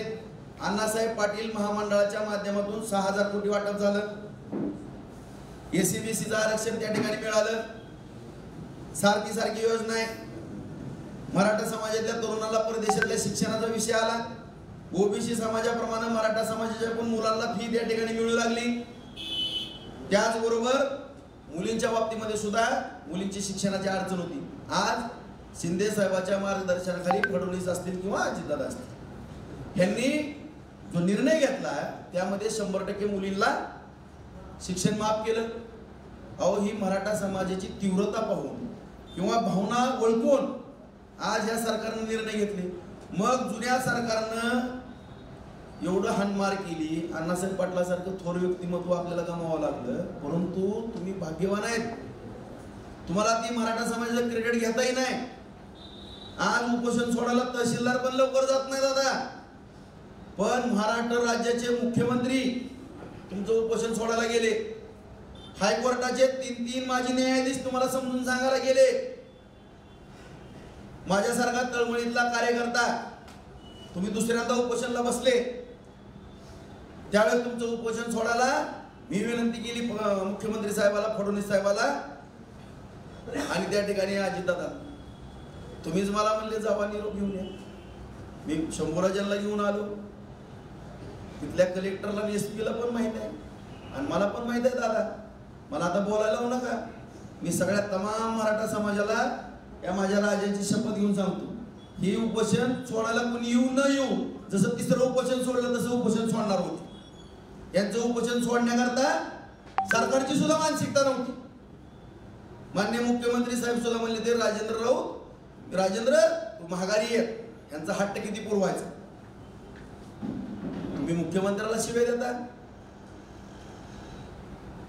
अण्णासाहेब पाटील महामंडळाच्या माध्यमातून 6000 कोटी वाटप झालं. SEBCचं आरक्षण त्या ठिकाणी मिळालं. सारखी योजना आहे. मराठा समाजातल्या तरुणाला परदेशातल्या शिक्षणाचा विषय आला. ओबीसी समाजाप्रमाणे मराठा समाजाच्या पण मुलांना फी त्या ठिकाणी मिळू लागली. त्याचबरोबर मुलींच्या बाबतीमध्ये सुद्धा मुलींची शिक्षणाची अडचण होती. आज शिंदे साहेबांच्या मार्गदर्शनाखाली फडणवीस असतील किंवा अजितदादा असतील, यांनी जो निर्णय घेतला त्यामध्ये 100% मुलींना शिक्षण माफ केलं. अहो, ही मराठा समाजाची तीव्रता पाहून किंवा भावना ओळखून आज या सरकारने निर्णय घेतले. मग जुन्या सरकारनं एवढं हाणमार केली, अण्णासाहेब पाटलासारखं थोर व्यक्तिमत्व आपल्याला गमावं लागलं. परंतु तुम्ही भाग्यवान आहेत, तुम्हाला ती मराठा समाजाचं क्रेडिट घेताही नाही. आज उपोषण सोडायला तहसीलदार पण लवकर जात नाही दादा, पण महाराष्ट्र राज्याचे मुख्यमंत्री तुमचं उपोषण सोडायला गेले. हायकोर्टाचे 3 माजी न्यायाधीश तुम्हाला समजून सांगायला गेले. माझ्यासारखा तळमळीतला कार्यकर्ता तुम्ही दुसऱ्यांदा उपोषणाला बसले, त्यावेळेस तुमचं उपोषण सोडायला मी विनंती केली मुख्यमंत्री साहेबाला, फडणवीस साहेबाला आणि त्या ठिकाणी अजितदादा. तुम्हीच मला म्हणले जावा निरोप घेऊन या. मी शंभूराजांना घेऊन आलो. तिथल्या कलेक्टरला आणि SP ला पण माहित आहे आणि मला पण माहित आहे दादा. मला आता बोलायला लावू नका. मी सगळ्या तमाम मराठा समाजाला या माझ्या राजांची शपथ घेऊन सांगतो, हे उपोषण सोडायला कोणी येऊ न येऊ, जसं तिसरं उपोषण सोडलं तसं उपोषण सोडणार होते. यांचं उपोषण सोडण्याकरता सरकारची सुद्धा मानसिकता नव्हती. माननीय मुख्यमंत्री साहेब सुद्धा म्हणले ते राजेंद्र तू महागारी आहे, यांचा हट्ट किती पुरवायचा. तुम्ही मुख्यमंत्र्याला शिवाय देता,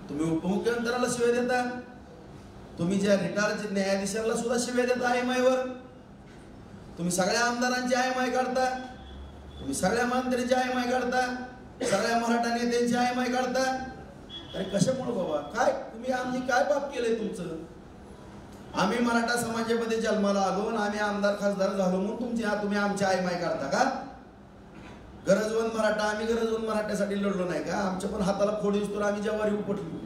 तुम्ही उपमुख्यमंत्र्याला शिवाय देता, तुम्ही ज्या रिटायर्ड न्यायाधीशांना सुद्धा शिवाय देता IMI वर, तुम्ही सगळ्या आमदारांची IMI काढता, तुम्ही सगळ्या मंत्र्यांची IMI काढता, सगळ्या मराठा नेत्यांची IMI काढता. अरे कशामुळे बाबा, काय तुम्ही आम्ही काय पाप केलंय तुमचं? आम्ही मराठा समाजामध्ये जन्माला आलो आणि आम्ही आमदार खासदार झालो म्हणून तुम्ही आमची IMI काढता का? गरजवंत मराठा, आम्ही गरजवंत मराठ्यासाठी लढलो नाही का? आमच्या पण हाताला फोड दिसतो, आम्ही जवारी उपटली.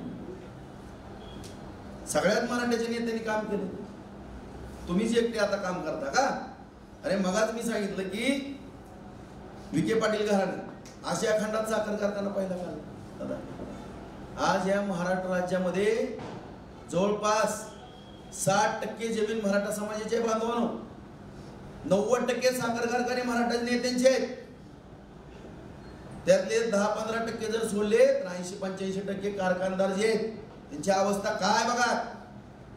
सगळ्यात मराठ्याच्या नेत्यांनी काम केलं, तुम्हीच एकटे आता काम करता का? अरे मगाच मी सांगितलं की विखे पाटील घराणे आशिया खंडात साखर कारखाना पहिला काढला दादा. आज या महाराष्ट्र राज्यामध्ये जवळपास 60% जमीन मराठा समाजाचे बांधवांनो, 90% साखर कारखाने मराठा नेत्यांचे आहेत. त्यातले 10-15% जर सोडले तर 80-85% कारखानदार जे आहेत त्यांची अवस्था काय बघा.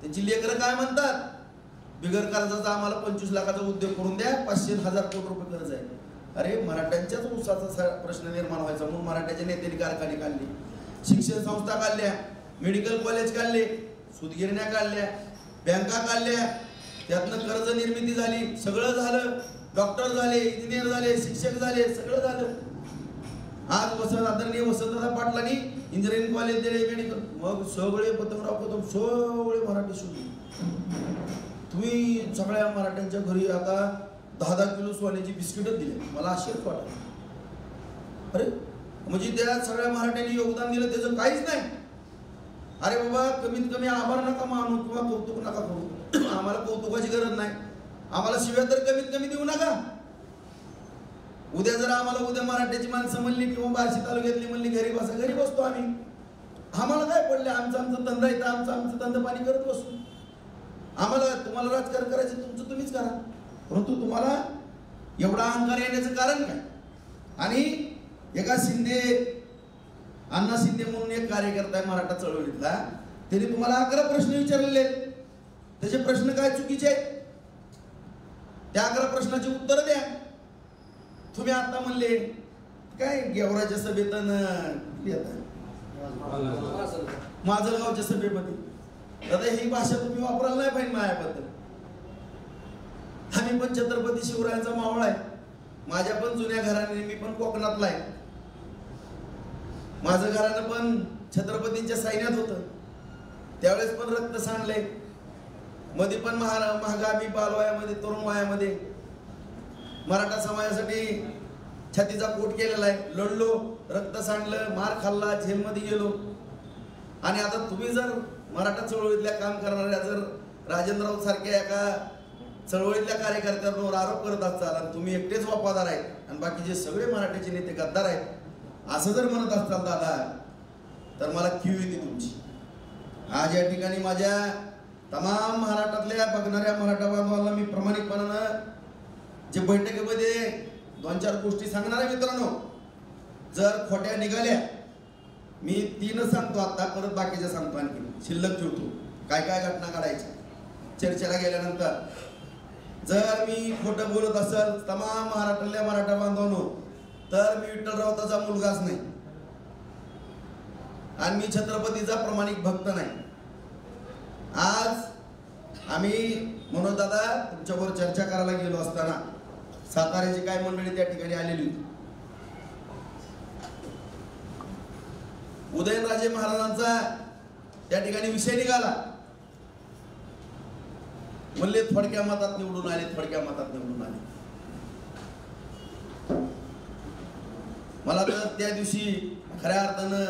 त्यांची लेकरं काय म्हणतात, बिगर कर्जाचा आम्हाला 25 लाखाचा उद्योग करून द्या, 500-1000 कोटी रुपये कर्ज आहे. अरे मराठ्यांच्याच ऊसाचा प्रश्न निर्माण व्हायचा म्हणून मराठ्याच्या नेत्यांनी कारखाने काढले, शिक्षण संस्था काढल्या, मेडिकल कॉलेज काढले, सूतगिरण्या काढल्या, बँका काढल्या, त्यातनं कर्ज निर्मिती झाली, सगळं झालं. डॉक्टर झाले, इंजिनियर झाले, शिक्षक झाले, सगळं झालं. आज आदरणीय वसंतदादा पाटलांनी इंजिनिअरिंग कॉलेज दिले, मेडिकल, मग सगळे पतंगराव कदम सगळे मराठी शोधले. तुम्ही सगळ्या मराठ्यांच्या घरी आता 10-10 किलो सोन्याची बिस्किटच दिले. मला आश्चर्य वाटलं, अरे म्हणजे त्या सगळ्या मराठ्यांनी योगदान दिलं त्याचं काहीच नाही. अरे बाबा कमीत कमी आभार नका मानू किंवा कौतुक नका करू, आम्हाला कौतुकाची गरज नाही, आम्हाला शिव्या तर कमीत कमी देऊ नका. उद्या जर आम्हाला मराठ्याची माणसं म्हणली किंवा बार्शी तालुक्यातली म्हणली घरी बसा, घरी बसतो आम्ही. आम्हाला काय पडले, आमचं धंदा येतं, आमचं धंदा पाणी करत बसतो. आम्हाला तुम्हाला राजकारण करायचं तुमचं तुम्हीच करा, परंतु तुम्हाला एवढा अहंकार येण्याचं कारण काय? आणि एका अण्णा शिंदे म्हणून एक कार्यकर्ता आहे मराठा चळवळीतला, त्यांनी तुम्हाला 11 प्रश्न विचारलेले आहेत. त्याचे प्रश्न काय चुकीचे आहेत, त्या 11 प्रश्नाची उत्तर द्या. तुम्ही आता म्हणले काय गेवराच्या सभेत माजलगावच्या सभेमध्ये, दादा ही भाषा तुम्ही वापरायला नाही पाहिजे माझ्याबद्दल. आम्ही पण छत्रपती शिवरायांचा मावळा आहे, माझ्या पण जुन्या घराने, मी पण कोकणातला आहे, माझं घरानं पण छत्रपतींच्या सैन्यात होतं, त्यावेळेस पण रक्त सांडले. मध्ये पण महागामी बालवयामध्ये तरुण वयामध्ये मराठा समाजासाठी छातीचा पोट केलेला आहे, लढलो, रक्त सांडलं, मार खाल्ला, जेलमध्ये गेलो. आणि आता तुम्ही जर मराठा चळवळीतल्या काम करणाऱ्या जर राजेंद्र राऊत सारख्या एका चळवळीतल्या कार्यकर्त्यांवर आरोप करत असाल आणि तुम्ही एकटेच वफादार आहेत आणि बाकीचे सगळे मराठ्याचे नेते गद्दार आहेत असं जर म्हणत असताल दादा, तर मला कीव येते तुमची. आज या ठिकाणी माझ्या तमाम महाराष्ट्रातल्या बघणाऱ्या मराठा बांधवांना मी प्रामाणिकपणानं जे बैठकीमध्ये 2-4 गोष्टी सांगणार आहे मित्रांनो, जर खोट्या निघाल्या, मी 3 सांगतो आता, परत बाकीच्या सांगतो, आणखी शिल्लक ठेवतो काय काय घटना काढायच्या चर्चेला गेल्यानंतर. जर मी खोटं बोलत असेल तमाम महाराष्ट्रातल्या मराठा बांधवांनो, तर मी विठ्ठल राऊताचा मुलगाच नाही आणि मी छत्रपतीचा प्रामाणिक भक्त नाही. आज आम्ही मनोज दादा तुमच्याबरोबर चर्चा करायला गेलो असताना साताऱ्याची काय मंडळी त्या ठिकाणी आलेली होती. उदयनराजे महाराजांचा त्या ठिकाणी विषय निघाला, म्हणले थोडक्या मतात निवडून आले, थोडक्या मतात निवडून आले. मला तर त्या दिवशी खऱ्या अर्थानं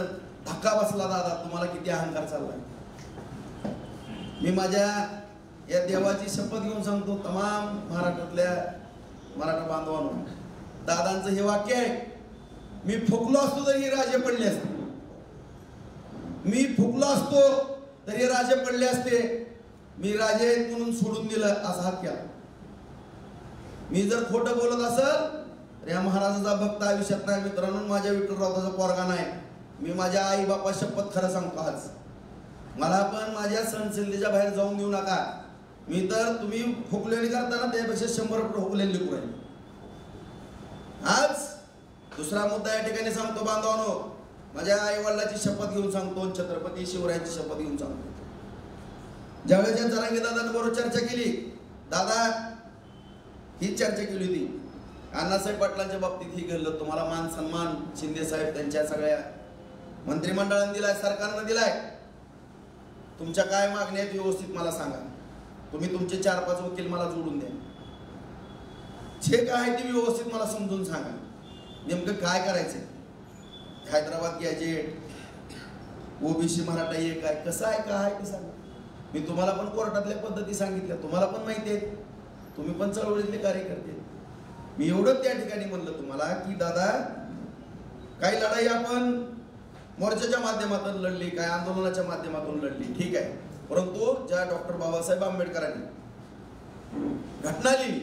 धक्का बसला, दादा तुम्हाला किती अहंकार चाललाय. मी माझ्या या देवाची शपथ घेऊन सांगतो तमाम महाराष्ट्रातल्या मराठा बांधवांनो, दादांचं हे वाक्य आहे, मी फुकलो असतो तरी राजे पडले असते, मी फुकलो असतो तरी राजे पडले असते, मी राजे आहेत म्हणून सोडून दिलं असा हात केला. मी जर खोटं बोलत असेल तर या महाराजाचा भक्त आयुष्यात नाही मित्रांनो. माझ्या विठ्ठलरावचा पोरगा नाही. मी माझ्या आई बापा शपथ खरं सांगतो. आज मला पण माझ्या सहनशीलतेच्या बाहेर जाऊन देऊ नका. मी तर तुम्ही हुकलेली करताना त्यापेक्षा 100 हुकलेली लिहू राहील. आज दुसरा मुद्दा या ठिकाणी सांगतो बांधवांनो. माझ्या आई वडिलाची शपथ घेऊन सांगतो, छत्रपती शिवरायांची शपथ घेऊन सांगतो. ज्यावेळेस जरांगे दादांबरोबर चर्चा केली, दादा ही चर्चा केली होती अण्णासाहेब पाटलांच्या बाबतीत ही घडलं. तुम्हाला मान सन्मान शिंदे साहेब त्यांच्या सगळ्या मंत्रिमंडळाने दिलाय, सरकारनं दिलाय. तुमच्या काय मागण्या आहेत व्यवस्थित मला सांगा. तुम्ही तुमचे 4-5 वकील मला जोडून द्या. जे काय आहे ते व्यवस्थित मला समजून सांगा. नेमकं काय करायचंय. हैदराबाद गॅजेट, ओबीसी मराठा हे काय कसं आहे काय ते सांगा. मी तुम्हाला पण कोर्टातल्या पद्धती सांगितल्या, तुम्हाला पण माहिती आहे, तुम्ही पण चळवळीतले कार्यकर्ते. मी एवढं त्या ठिकाणी म्हणलं तुम्हाला की दादा काही लढाई आपण मोर्चाच्या माध्यमातून लढली, काय आंदोलनाच्या माध्यमातून लढली, ठीक आहे. परंतु ज्या डॉक्टर बाबासाहेब आंबेडकरांनी घटना लिहिली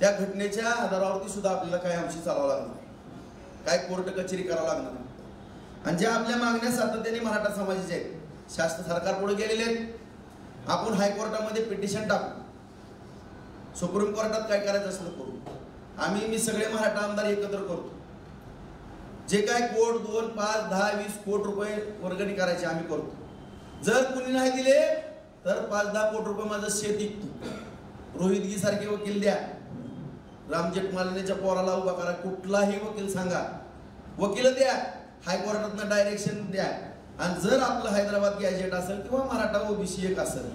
त्या घटनेच्या आधारावरती सुद्धा आपल्याला काय अंशी चालावं लागणार, काय कोर्ट कचेरी करावं लागणार. आणि ज्या आपल्या मागण्या सातत्याने मराठा समाजाच्या आहेत, शास्त्र सरकार पुढे गेलेले आहेत. आपण हायकोर्टामध्ये पिटिशन टाकू, सुप्रीम कोर्टात काय करायचं असलं करू. मी सगळे मराठा आमदार एकत्र करतो. जे काय कोट 2, 5, 10, 20 कोटी रुपये वर्गणी करायचे आम्ही करतो. जर कुणी नाही दिले तर 5-10 कोटी रुपये माझं शेत विकतो. रोहितगी सारखे वकील द्या, राम जेठमलानीच्या पोराला उभा करा, कुठलाही वकील सांगा, वकील द्या, हायकोर्टातनं डायरेक्शन द्या. आणि जर आपलं हैदराबाद गॅजेट असेल किंवा मराठा ओबीसी एक असेल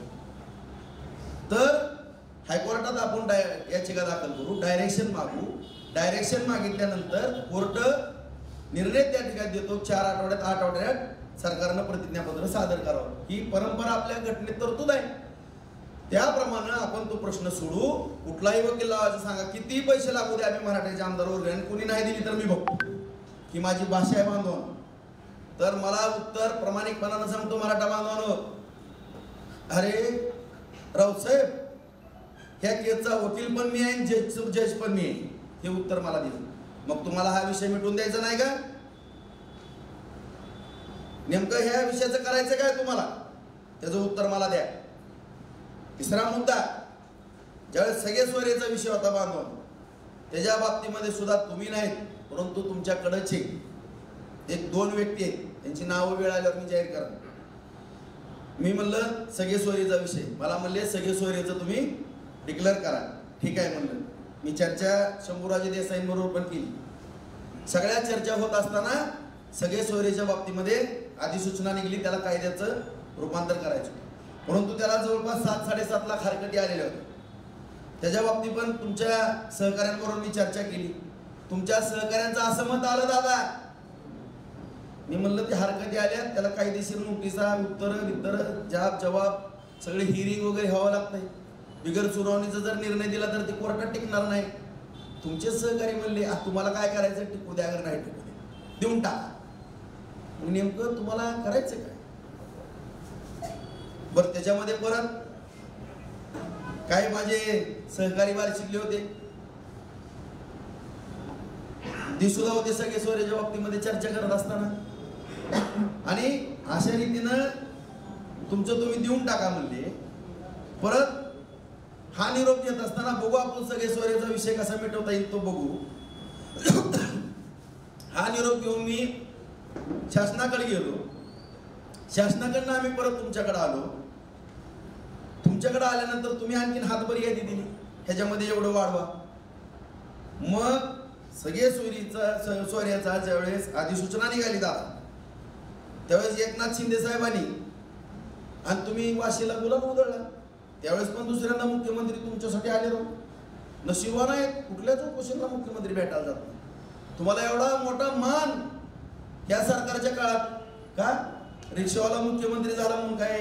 तर हायकोर्टात आपण याचिका दाखल करू, डायरेक्शन मागू. डायरेक्शन मागितल्यानंतर कोर्ट निर्णय त्या ठिकाणी देतो. 4 आठवड्यात 8 आठवड्यात सरकारनं प्रतिज्ञापत्र सादर करावं. ही परंपरा आपल्या घटनेत तरतूद आहे. त्याप्रमाणे आपण तो प्रश्न सोडू. कुठलाही वकील लावायचं सांगा, किती पैसे लागू द्या, आम्ही मराठ्याचे आमदार वगैरे. आणि कुणी नाही दिली तर मी बघतो की माझी भाषा आहे बांधवांनो. तर मला उत्तर प्रामाणिकपणानं सांगतो मराठा बांधवांनो, अरे रावसाहेब ह्या केसचा वकील पण मी आहे, जज पण मी आहे, हे उत्तर मला दिलं. मग तुम्हाला हा विषय मिटवून द्यायचा नाही का? नेमकं ह्या विषयाचं करायचं काय तुम्हाला, त्याचं उत्तर मला द्या. तिसरा मुद्दा, ज्यावेळेस सगळे सोयरेचा विषय होता बांधवांनो, त्याच्या बाबतीमध्ये सुद्धा तुम्ही नाहीत, परंतु तुमच्याकडचे 1-2 व्यक्ती आहेत, त्यांची नावं वेळ आल्यावर मी जाहीर करा. मी म्हणलं सगळे सोयरीचा विषय, मला म्हणले सगळे सोयरीचं तुम्ही डिक्लेअर करा. ठीक आहे म्हणलं. मी चर्चा शंभूराजे देसाईंबरोबर पण केली. सगळ्या चर्चा होत असताना सगळे सोयरीच्या बाबतीमध्ये अधिसूचना निघली, त्याला कायद्याचं रूपांतर करायचं. परंतु त्याला जवळपास 7-7.5 लाख हरकती आलेल्या होत्या. त्याच्या बाबतीत पण तुमच्या सहकाऱ्यांबरोबर मी चर्चा केली. तुमच्या सहकाऱ्यांचं असं मत आलं दादा, मी म्हणलं ते हरकती आल्या, त्याला कायदेशीर नोटिसा, उत्तर जवाब सगळे हिअरिंग वगैरे व्हावं लागतंय. बिगर सुनावणीचा जर निर्णय दिला तर ते कोर्टात टिकणार नाही. तुमचे सहकारी म्हणले तुम्हाला काय करायचं, टिकू द्या, अगर नाही टिकू द्या, देऊन टाका. मग नेमकं तुम्हाला करायचं काय? बरं, त्याच्यामध्ये परत काही माझे सहकारी बाहेर शिकले होते, ते सुद्धा होते सगळे सोयऱ्याच्या बाबतीमध्ये चर्चा करत असताना. आणि अशा रीतीनं तुमचं तुम्ही देऊन टाका म्हणले. परत हा निरोप घेत असताना बघू आपण सगळे सोयऱ्याचा विषय कसा मिटवता येईल तो बघू. हा निरोप घेऊन मी शासनाकडे गेलो. शासनाकडनं आम्ही परत तुमच्याकडे आलो. तुमच्याकडे आल्यानंतर तुम्ही आणखीन हातभर यादी दिली, ह्याच्यामध्ये एवढं वाढवा. मग सगळे सोयऱ्याचा ज्यावेळेस अधिसूचना निघाली दादा, त्यावेळेस एकनाथ शिंदे साहेबांनी आणि तुम्ही वाशीला गुलाब उधळला. त्यावेळेस पण दुसऱ्यांदा मुख्यमंत्री तुमच्यासाठी आले राहू. नशिबान आहे, कुठल्याच उपोषणाला मुख्यमंत्री भेटायला जात नाही. तुम्हाला एवढा मोठा मान या सरकारच्या काळात का? रिक्षावाला मुख्यमंत्री झाला म्हणून काय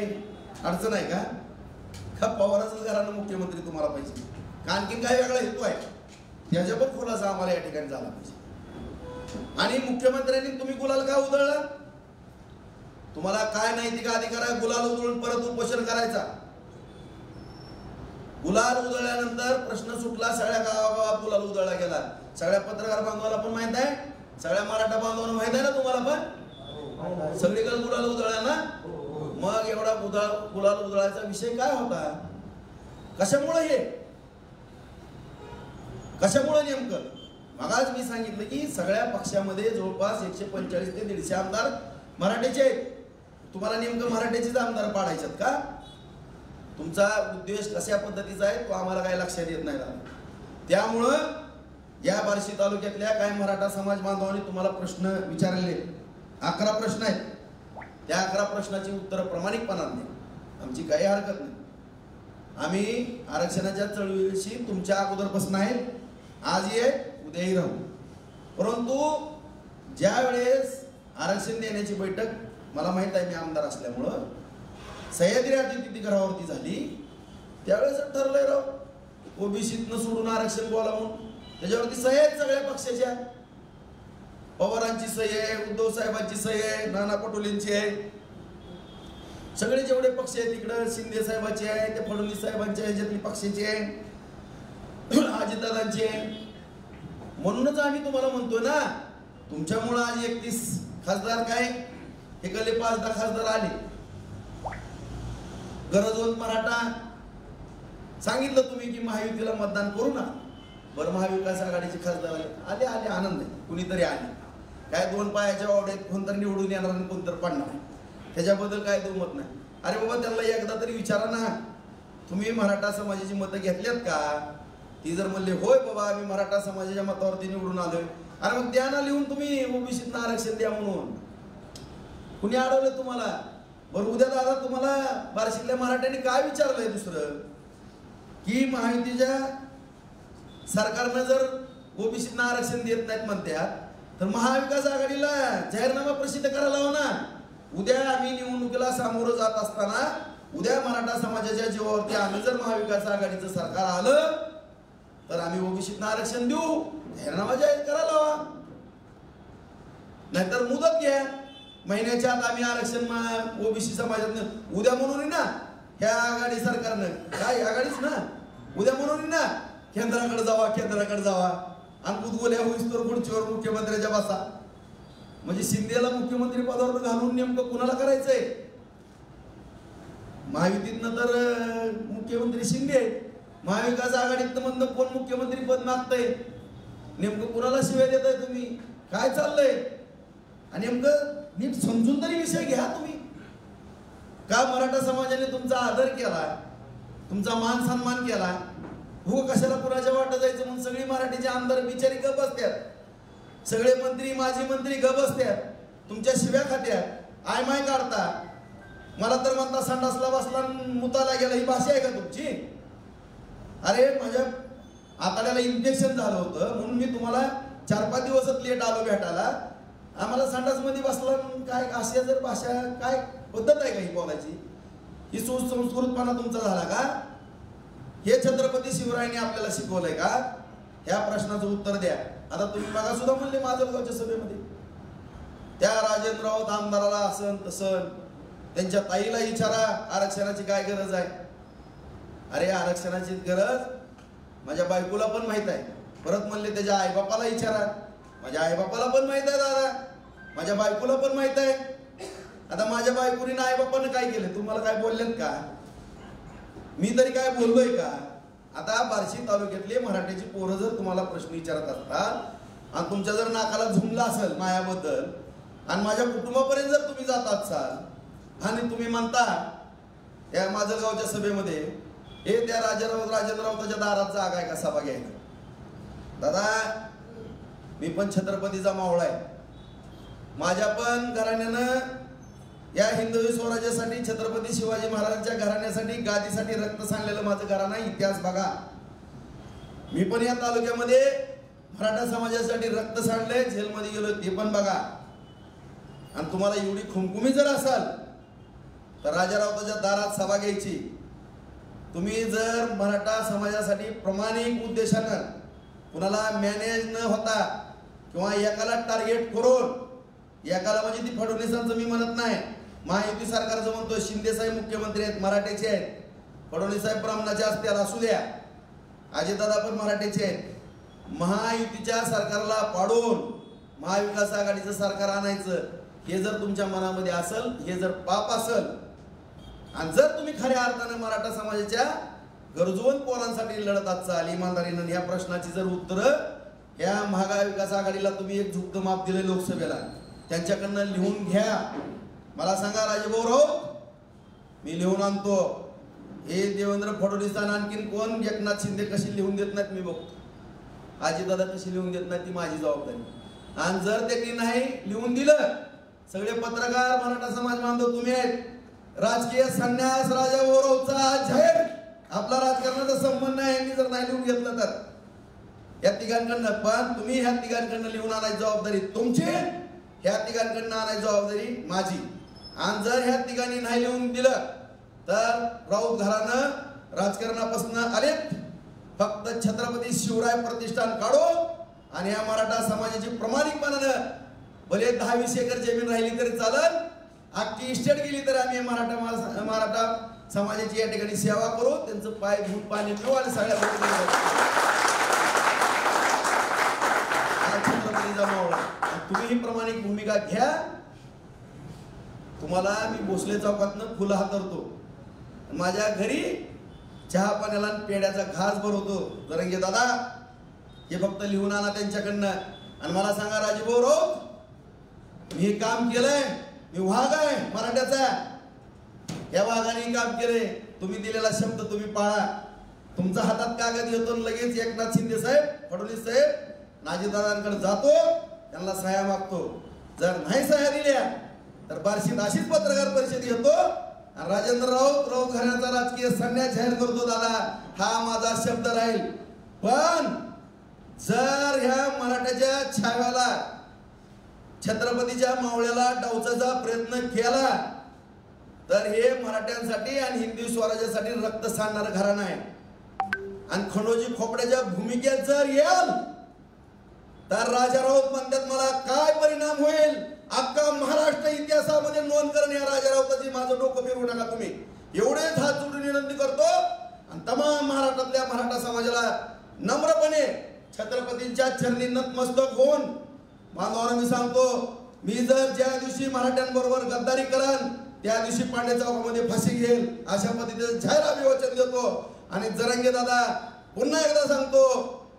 अडचण आहे का? का पवाराचंच घरानं मुख्यमंत्री तुम्हाला पाहिजे का? आणखीन काय वेगळा हेतू आहे? त्याच्या पण खुलासा आम्हाला या ठिकाणी झाला पाहिजे. आणि मुख्यमंत्र्यांनी तुम्ही गुलाल का उधळला? तुम्हाला काय नैतिक अधिकार आहे गुलाल उधळून परत उपोषण करायचा? गुलाल उधळल्यानंतर प्रश्न सुटला, सगळ्या गावागावात गुलाल उधळला गेला. सगळ्या पत्रकार बांधवाला पण माहित आहे, सगळ्या मराठा बांधवांना माहित आहे ना तुम्हाला पण, सगळीकडे गुलाल उधळला ना. मग एवढा गुलाल उधळायचा विषय काय होता? कशामुळे हे, कशामुळे नेमकं? मगाच मी सांगितलं की सगळ्या पक्षामध्ये जवळपास 145 ते 150 आमदार मराठ्याचे आहेत. तुम्हाला नेमकं मराठ्याचेच आमदार पाडायचे का? तुमचा उद्देश कशा पद्धतीचा आहे तो आम्हाला काही लक्षात येत नाही. त्यामुळं या बार्शी तालुक्यातल्या काही मराठा समाज बांधवांनी तुम्हाला प्रश्न विचारलेले 11 प्रश्न आहेत. त्या 11 प्रश्नाची उत्तरं प्रामाणिकपणाने द्या, आमची काही हरकत नाही. आम्ही आरक्षणाच्या चळवळीशी तुमच्या अगोदरपासून आहे, आजही आहे, उद्याही राहू. परंतु ज्या वेळेस आरक्षण देण्याची बैठक, मला माहित आहे मी आमदार असल्यामुळं, सह्याद्री अतिथीगृहावरती झाली, त्यावेळेस ठरलंय राव ओबीसीतनं सोडून आरक्षण बोला म्हणून. त्याच्यावरती सह्या आहेत सगळ्या पक्षाच्या, पवारांची सही आहे, उद्धव साहेबांची सही आहे, नाना पटोलेंची आहे, सगळे जेवढे पक्ष आहेत तिकडं शिंदे साहेबांची आहे, ते फडणवीस साहेबांच्या ह्याच्यातली पक्षाची आहे, अजितदादांची आहे. म्हणूनच आम्ही तुम्हाला म्हणतो ना, तुमच्यामुळं आज 31 खासदार काय हे गले 5-10 खासदार आले. गरजवंत मराठा सांगितलं तुम्ही की महायुतीला मतदान करू ना. बरं, महाविकास आघाडीचे खासदार आले आले आनंद आहे, कुणीतरी आले. काय 2 पायाच्या वावड्यात कोणतरी निवडून येणार आणि कोणतरी पडणार, त्याच्याबद्दल काय दुमत नाही. अरे बाबा, त्यांना एकदा तरी विचारा ना, तुम्ही मराठा समाजाची मतं घेतल्यात का? ती जर म्हणले होय बाबा आम्ही मराठा समाजाच्या मतावरती निवडून आलोय, अरे मग द्या ना लिहून तुम्ही ओबीसीतनं आरक्षण द्या म्हणून. कुणी अडवलं तुम्हाला? बरं, उद्या दादा तुम्हाला बार्शीतल्या मराठ्यांनी काय विचारलंय दुसरं, की महायुतीच्या सरकारनं जर ओबीसीतनं आरक्षण देत नाहीत म्हणतात, तर महाविकास आघाडीला जाहीरनामा प्रसिद्ध करायला हवा ना. उद्या आम्ही निवडणुकीला सामोरं जात असताना उद्या मराठा समाजाच्या जीवावरती आम्ही जर महाविकास आघाडीचं सरकार आलं तर आम्ही ओबीसीतनं आरक्षण देऊ, जाहीरनामा जाहीर करायला हवा. नाहीतर मुदत घ्या, महिन्याच्या आत आम्ही आरक्षण ओबीसी समाजातनं उद्या म्हणून ना. ह्या आघाडी सरकारनं काय आघाडीच ना, उद्या म्हणून ना केंद्राकडे जावा आणि कुदगोल्या होईस तर खुर्चीवर मुख्यमंत्र्याच्या बसा. म्हणजे शिंदेला मुख्यमंत्री पदावर घालून नेमकं कुणाला करायचंय? महायुतीतनं तर मुख्यमंत्री शिंदे, महाविकास आघाडीतनं म्हणणं कोण मुख्यमंत्री पद मागतंय? नेमकं कुणाला शिवाय देताय तुम्ही? काय चाललंय? आणि नेमकं नीट समजून तरी विषय घ्या तुम्ही. का मराठा समाजाने तुमचा आदर केला, तुमचा मान सन्मान केला, हो कशाला कुणाच्या वाटत जायचं म्हणून सगळी मराठीचे आमदार बिचारी गप बसतात, सगळे मंत्री माजी मंत्री गप बसतात, तुमच्या शिव्या खात्यात आय माय काढता. मला तर म्हणता संडासला बसला मुताला गेला, ही भाषा आहे का तुमची? अरे माझ्या आताड्याला इन्फेक्शन झालं होतं म्हणून मी तुम्हाला 4-5 दिवसात लेट आलो भेटायला. आम्हाला संडासमध्ये बसला काय, अशा जर भाषा काय पद्धत आहे का ही बोलायची? ही सुसंस्कृतपणा तुमचा झाला का? हे छत्रपती शिवरायांनी आपल्याला शिकवलंय का? ह्या प्रश्नाचं उत्तर द्या. आता तुम्ही बघा सुद्धा म्हणले माजलगावच्या सभेमध्ये त्या राजेंद्र राऊत आमदाराला असं तसं, त्यांच्या ताईला विचारा आरक्षणाची काय गरज आहे. अरे आरक्षणाची गरज माझ्या बायकोला पण माहित आहे. परत म्हणले त्याच्या आईबापाला विचारा, माझ्या आईबापाला पण माहित आहे दादा, माझ्या बायकोला पण माहित आहे. आता माझ्या बायकोनी आईबापानं काय केलं तुम्हाला काय बोललेत का? मी तरी काय बोललोय का? आता बार्शी तालुक्यातले मराठ्याची पोरं जर तुम्हाला प्रश्न विचारत असतात आणि तुमच्या जर नाकाला झुमला असेल मायाबद्दल आणि माझ्या कुटुंबापर्यंत जर तुम्ही जात असाल आणि तुम्ही म्हणता त्या माजलगावच्या सभेमध्ये हे त्या राजेंद्र राऊताच्या दारात जागा आहे का सभा घ्यायला? दादा मी पण छत्रपतीचा मावळा आहे. माझ्या पण घराण्यानं या हिंदवी स्वराज्यासाठी छत्रपती शिवाजी महाराजांच्या घराण्यासाठी गादीसाठी रक्त सांडलेलं माझं घराणं इतिहास बघा. मी पण या तालुक्यामध्ये मराठा समाजासाठी रक्त सांडलंय, जेलमध्ये गेलो ते पण बघा. आणि तुम्हाला एवढी खुमखुमी जर असाल तर राजा राऊताच्या दारात सभा घ्यायची. तुम्ही जर मराठा समाजासाठी प्रामाणिक उद्देशानं कुणाला मॅनेज न होता किंवा एकाला टार्गेट करून, एकाला म्हणजे ती फडणवीसांचं मी म्हणत नाही, महायुती सरकारचं म्हणतो, शिंदे साहेब मुख्यमंत्री आहेत, मराठ्याचे आहेत, फडणवीस साहेब ब्राह्मणाचे असतील असू द्या, अजितदादा पण मराठीचे आहेत. महायुतीच्या सरकारला पाडून महाविकास आघाडीचं सरकार आणायचं हे जर तुमच्या मनामध्ये असेल, हे जर पाप असेल, आणि जर तुम्ही खऱ्या अर्थाने मराठा समाजाच्या गरजवंत पोरांसाठी लढत असाल इमानदारीनं, या प्रश्नाची जर उत्तर या महाविकास आघाडीला तुम्ही एक झुकतं माप दिले लोकसभेला, त्यांच्याकडनं लिहून घ्या. मला सांगा राजभाऊ राऊत, मी लिहून आणतो. हे देवेंद्र फडणवीस आणि आणखीन कोण, एकनाथ शिंदे कशी लिहून देत नाहीत मी बघतो. अजितदादा कशी लिहून देत नाही ती माझी जबाबदारी. आणि जर त्यांनी नाही लिहून दिलं, सगळे पत्रकार मराठा समाज बांधव तुम्ही आहेत, राजकीय संन्यास राजाभाऊ राऊतचा जाहीर आपला राजकारणाचा संबंध नाही, यांनी जर नाही लिहून घेतलं तर या तिघांकडनं, पण तुम्ही ह्या तिघांकडनं लिहून आणायची जबाबदारी तुमची, ह्या तिघांकडनं आणायची जबाबदारी माझी. आणि जर ह्या तिघांनी नाही लिहून दिलं तर राऊत घरानं राजकारणापासून आलेत. फक्त छत्रपती शिवराय प्रतिष्ठान काढो आणि या मराठा समाजाची प्रामाणिकपणानं भले 10-20 एकर जमीन राहिली तरी चालत, अख्खी इस्टेट गेली तरी आम्ही मराठा समाजाची या ठिकाणी सेवा करू, त्यांचं पाय धुवून पाणी पिऊ आणि सगळ्या छत्रपतीचा मावळा. तुम्ही ही प्रामाणिक भूमिका घ्या. तुम्हाला मी भोसले चौकातनं फुलं हातरतो, माझ्या घरी चहा पाण्याला पेड्याचा घास भरवतो. जरंगे दादा हे फक्त लिहून आणा त्यांच्याकडनं. आणि मला सांगा राजभाऊ राऊत, मी काम केलंय, मी वाघ आहे मराठ्याचा, या वाघाने काम केलंय. तुम्ही दिलेला शब्द तुम्ही पाळा. तुमच्या हातात कागद येतो, लगेच एकनाथ शिंदे साहेब, फडणवीस साहेब, अजितदादांकडे जातो, त्यांना सह्या मागतो. जर नाही सह्या दिल्या तर बार्शीत अशीच पत्रकार परिषद घेतो, राजेंद्र राऊत घराण्याचा राजकीय संन्यास जाहीर करतो. दादा हा माझा शब्द राहील. पण जर ह्या मराठ्याच्या छाव्याला, छत्रपतीच्या मावळ्याला डावचाचा प्रयत्न केला तर हे मराठ्यांसाठी आणि हिंदू स्वराज्यासाठी रक्त सांडणारं घराणं आहे. आणि खंडोजी खोपड्याच्या भूमिकेत जर येईल तर राजा राऊत म्हणतात मला काय परिणाम होईल, अख्खा महाराष्ट्र इतिहासामध्ये नोंद करून या राजा राऊताची माझं डोकं फिरवू नका तुम्ही. एवढेच हात जोडून विनंती करतो. आणि तमाम महाराष्ट्रातल्या मराठा समाजाला नम्रपणे छत्रपतींच्या चरणी नतमस्तक होऊन बांधवांना मी सांगतो, मी जर ज्या दिवशी मराठ्यांबरोबर गद्दारी करन त्या दिवशी पांडे चौकामध्ये फाशी घेईल, अशा पद्धतीचं जाहीर अभिवचन देतो. आणि जरंगे दादा पुन्हा एकदा सांगतो,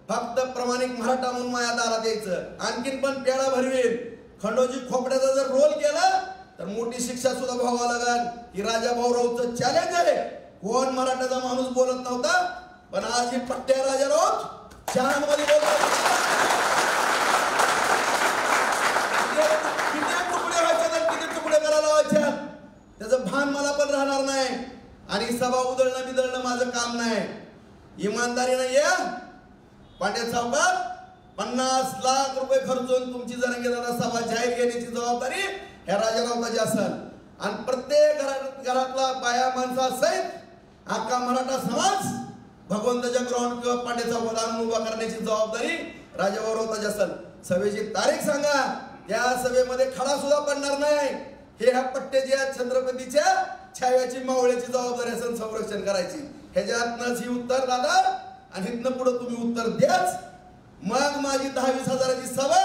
फक्त प्रामाणिक मराठा म्हणून माझ्या दारात यायचं, आणखीन पण पेढा भरवेल. खंडोजी खोपड्याचा जर रोल केला तर मोठी शिक्षा सुद्धा भोगावं लागेल. ही राजाभाऊ राऊतचं चॅलेंज आहे. कोण मराठाचा माणूस बोलत नव्हता, पण आज ही पट्ट्या राजा राऊत शहरांमध्ये बोलतात. किती तुकडे व्हायचे तर किती तुकडे करायला व्हायचे त्याचं भान मला पण राहणार नाही. आणि सभा उधळणं बिदळणं माझं काम नाही. इमानदारीनं या पांड्या चौकात 50 लाख रुपये खर्चून तुमची जरंगे दादा सभा जाहीर घेण्याची जबाबदारी ह्या राजा राऊताची असेल. आणि प्रत्येक घरातला बाया माणसा सहित अख्खा मराठा समाज भगवंताच्या ग्राउंड किंवा पांड्या चौकात आणून उभा करण्याची जबाबदारी राजाभाऊ राऊताची असेल. सभेची तारीख सांगा, त्या सभेमध्ये खडा सुद्धा पडणार नाही. हे ह्या पट्ट्याच्या छत्रपतीच्या छाव्याची मावळ्याची जबाबदारी असेल संरक्षण करायची. ह्याच्यातनंच ही उत्तर दादा, आणि इथनं पुढे तुम्ही उत्तर द्याच. मग माझी 10-20 हजाराची सभा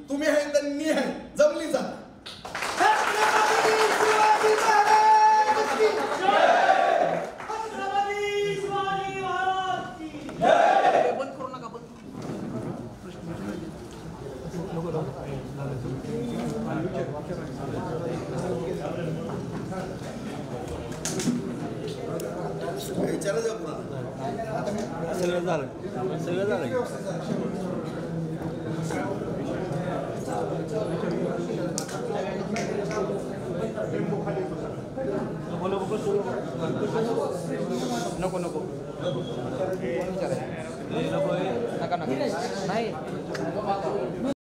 तुम्ही आहे तर मी आहे, जमली जा. विचारायचं पुन्हा सगळं झालं. नको नका नाही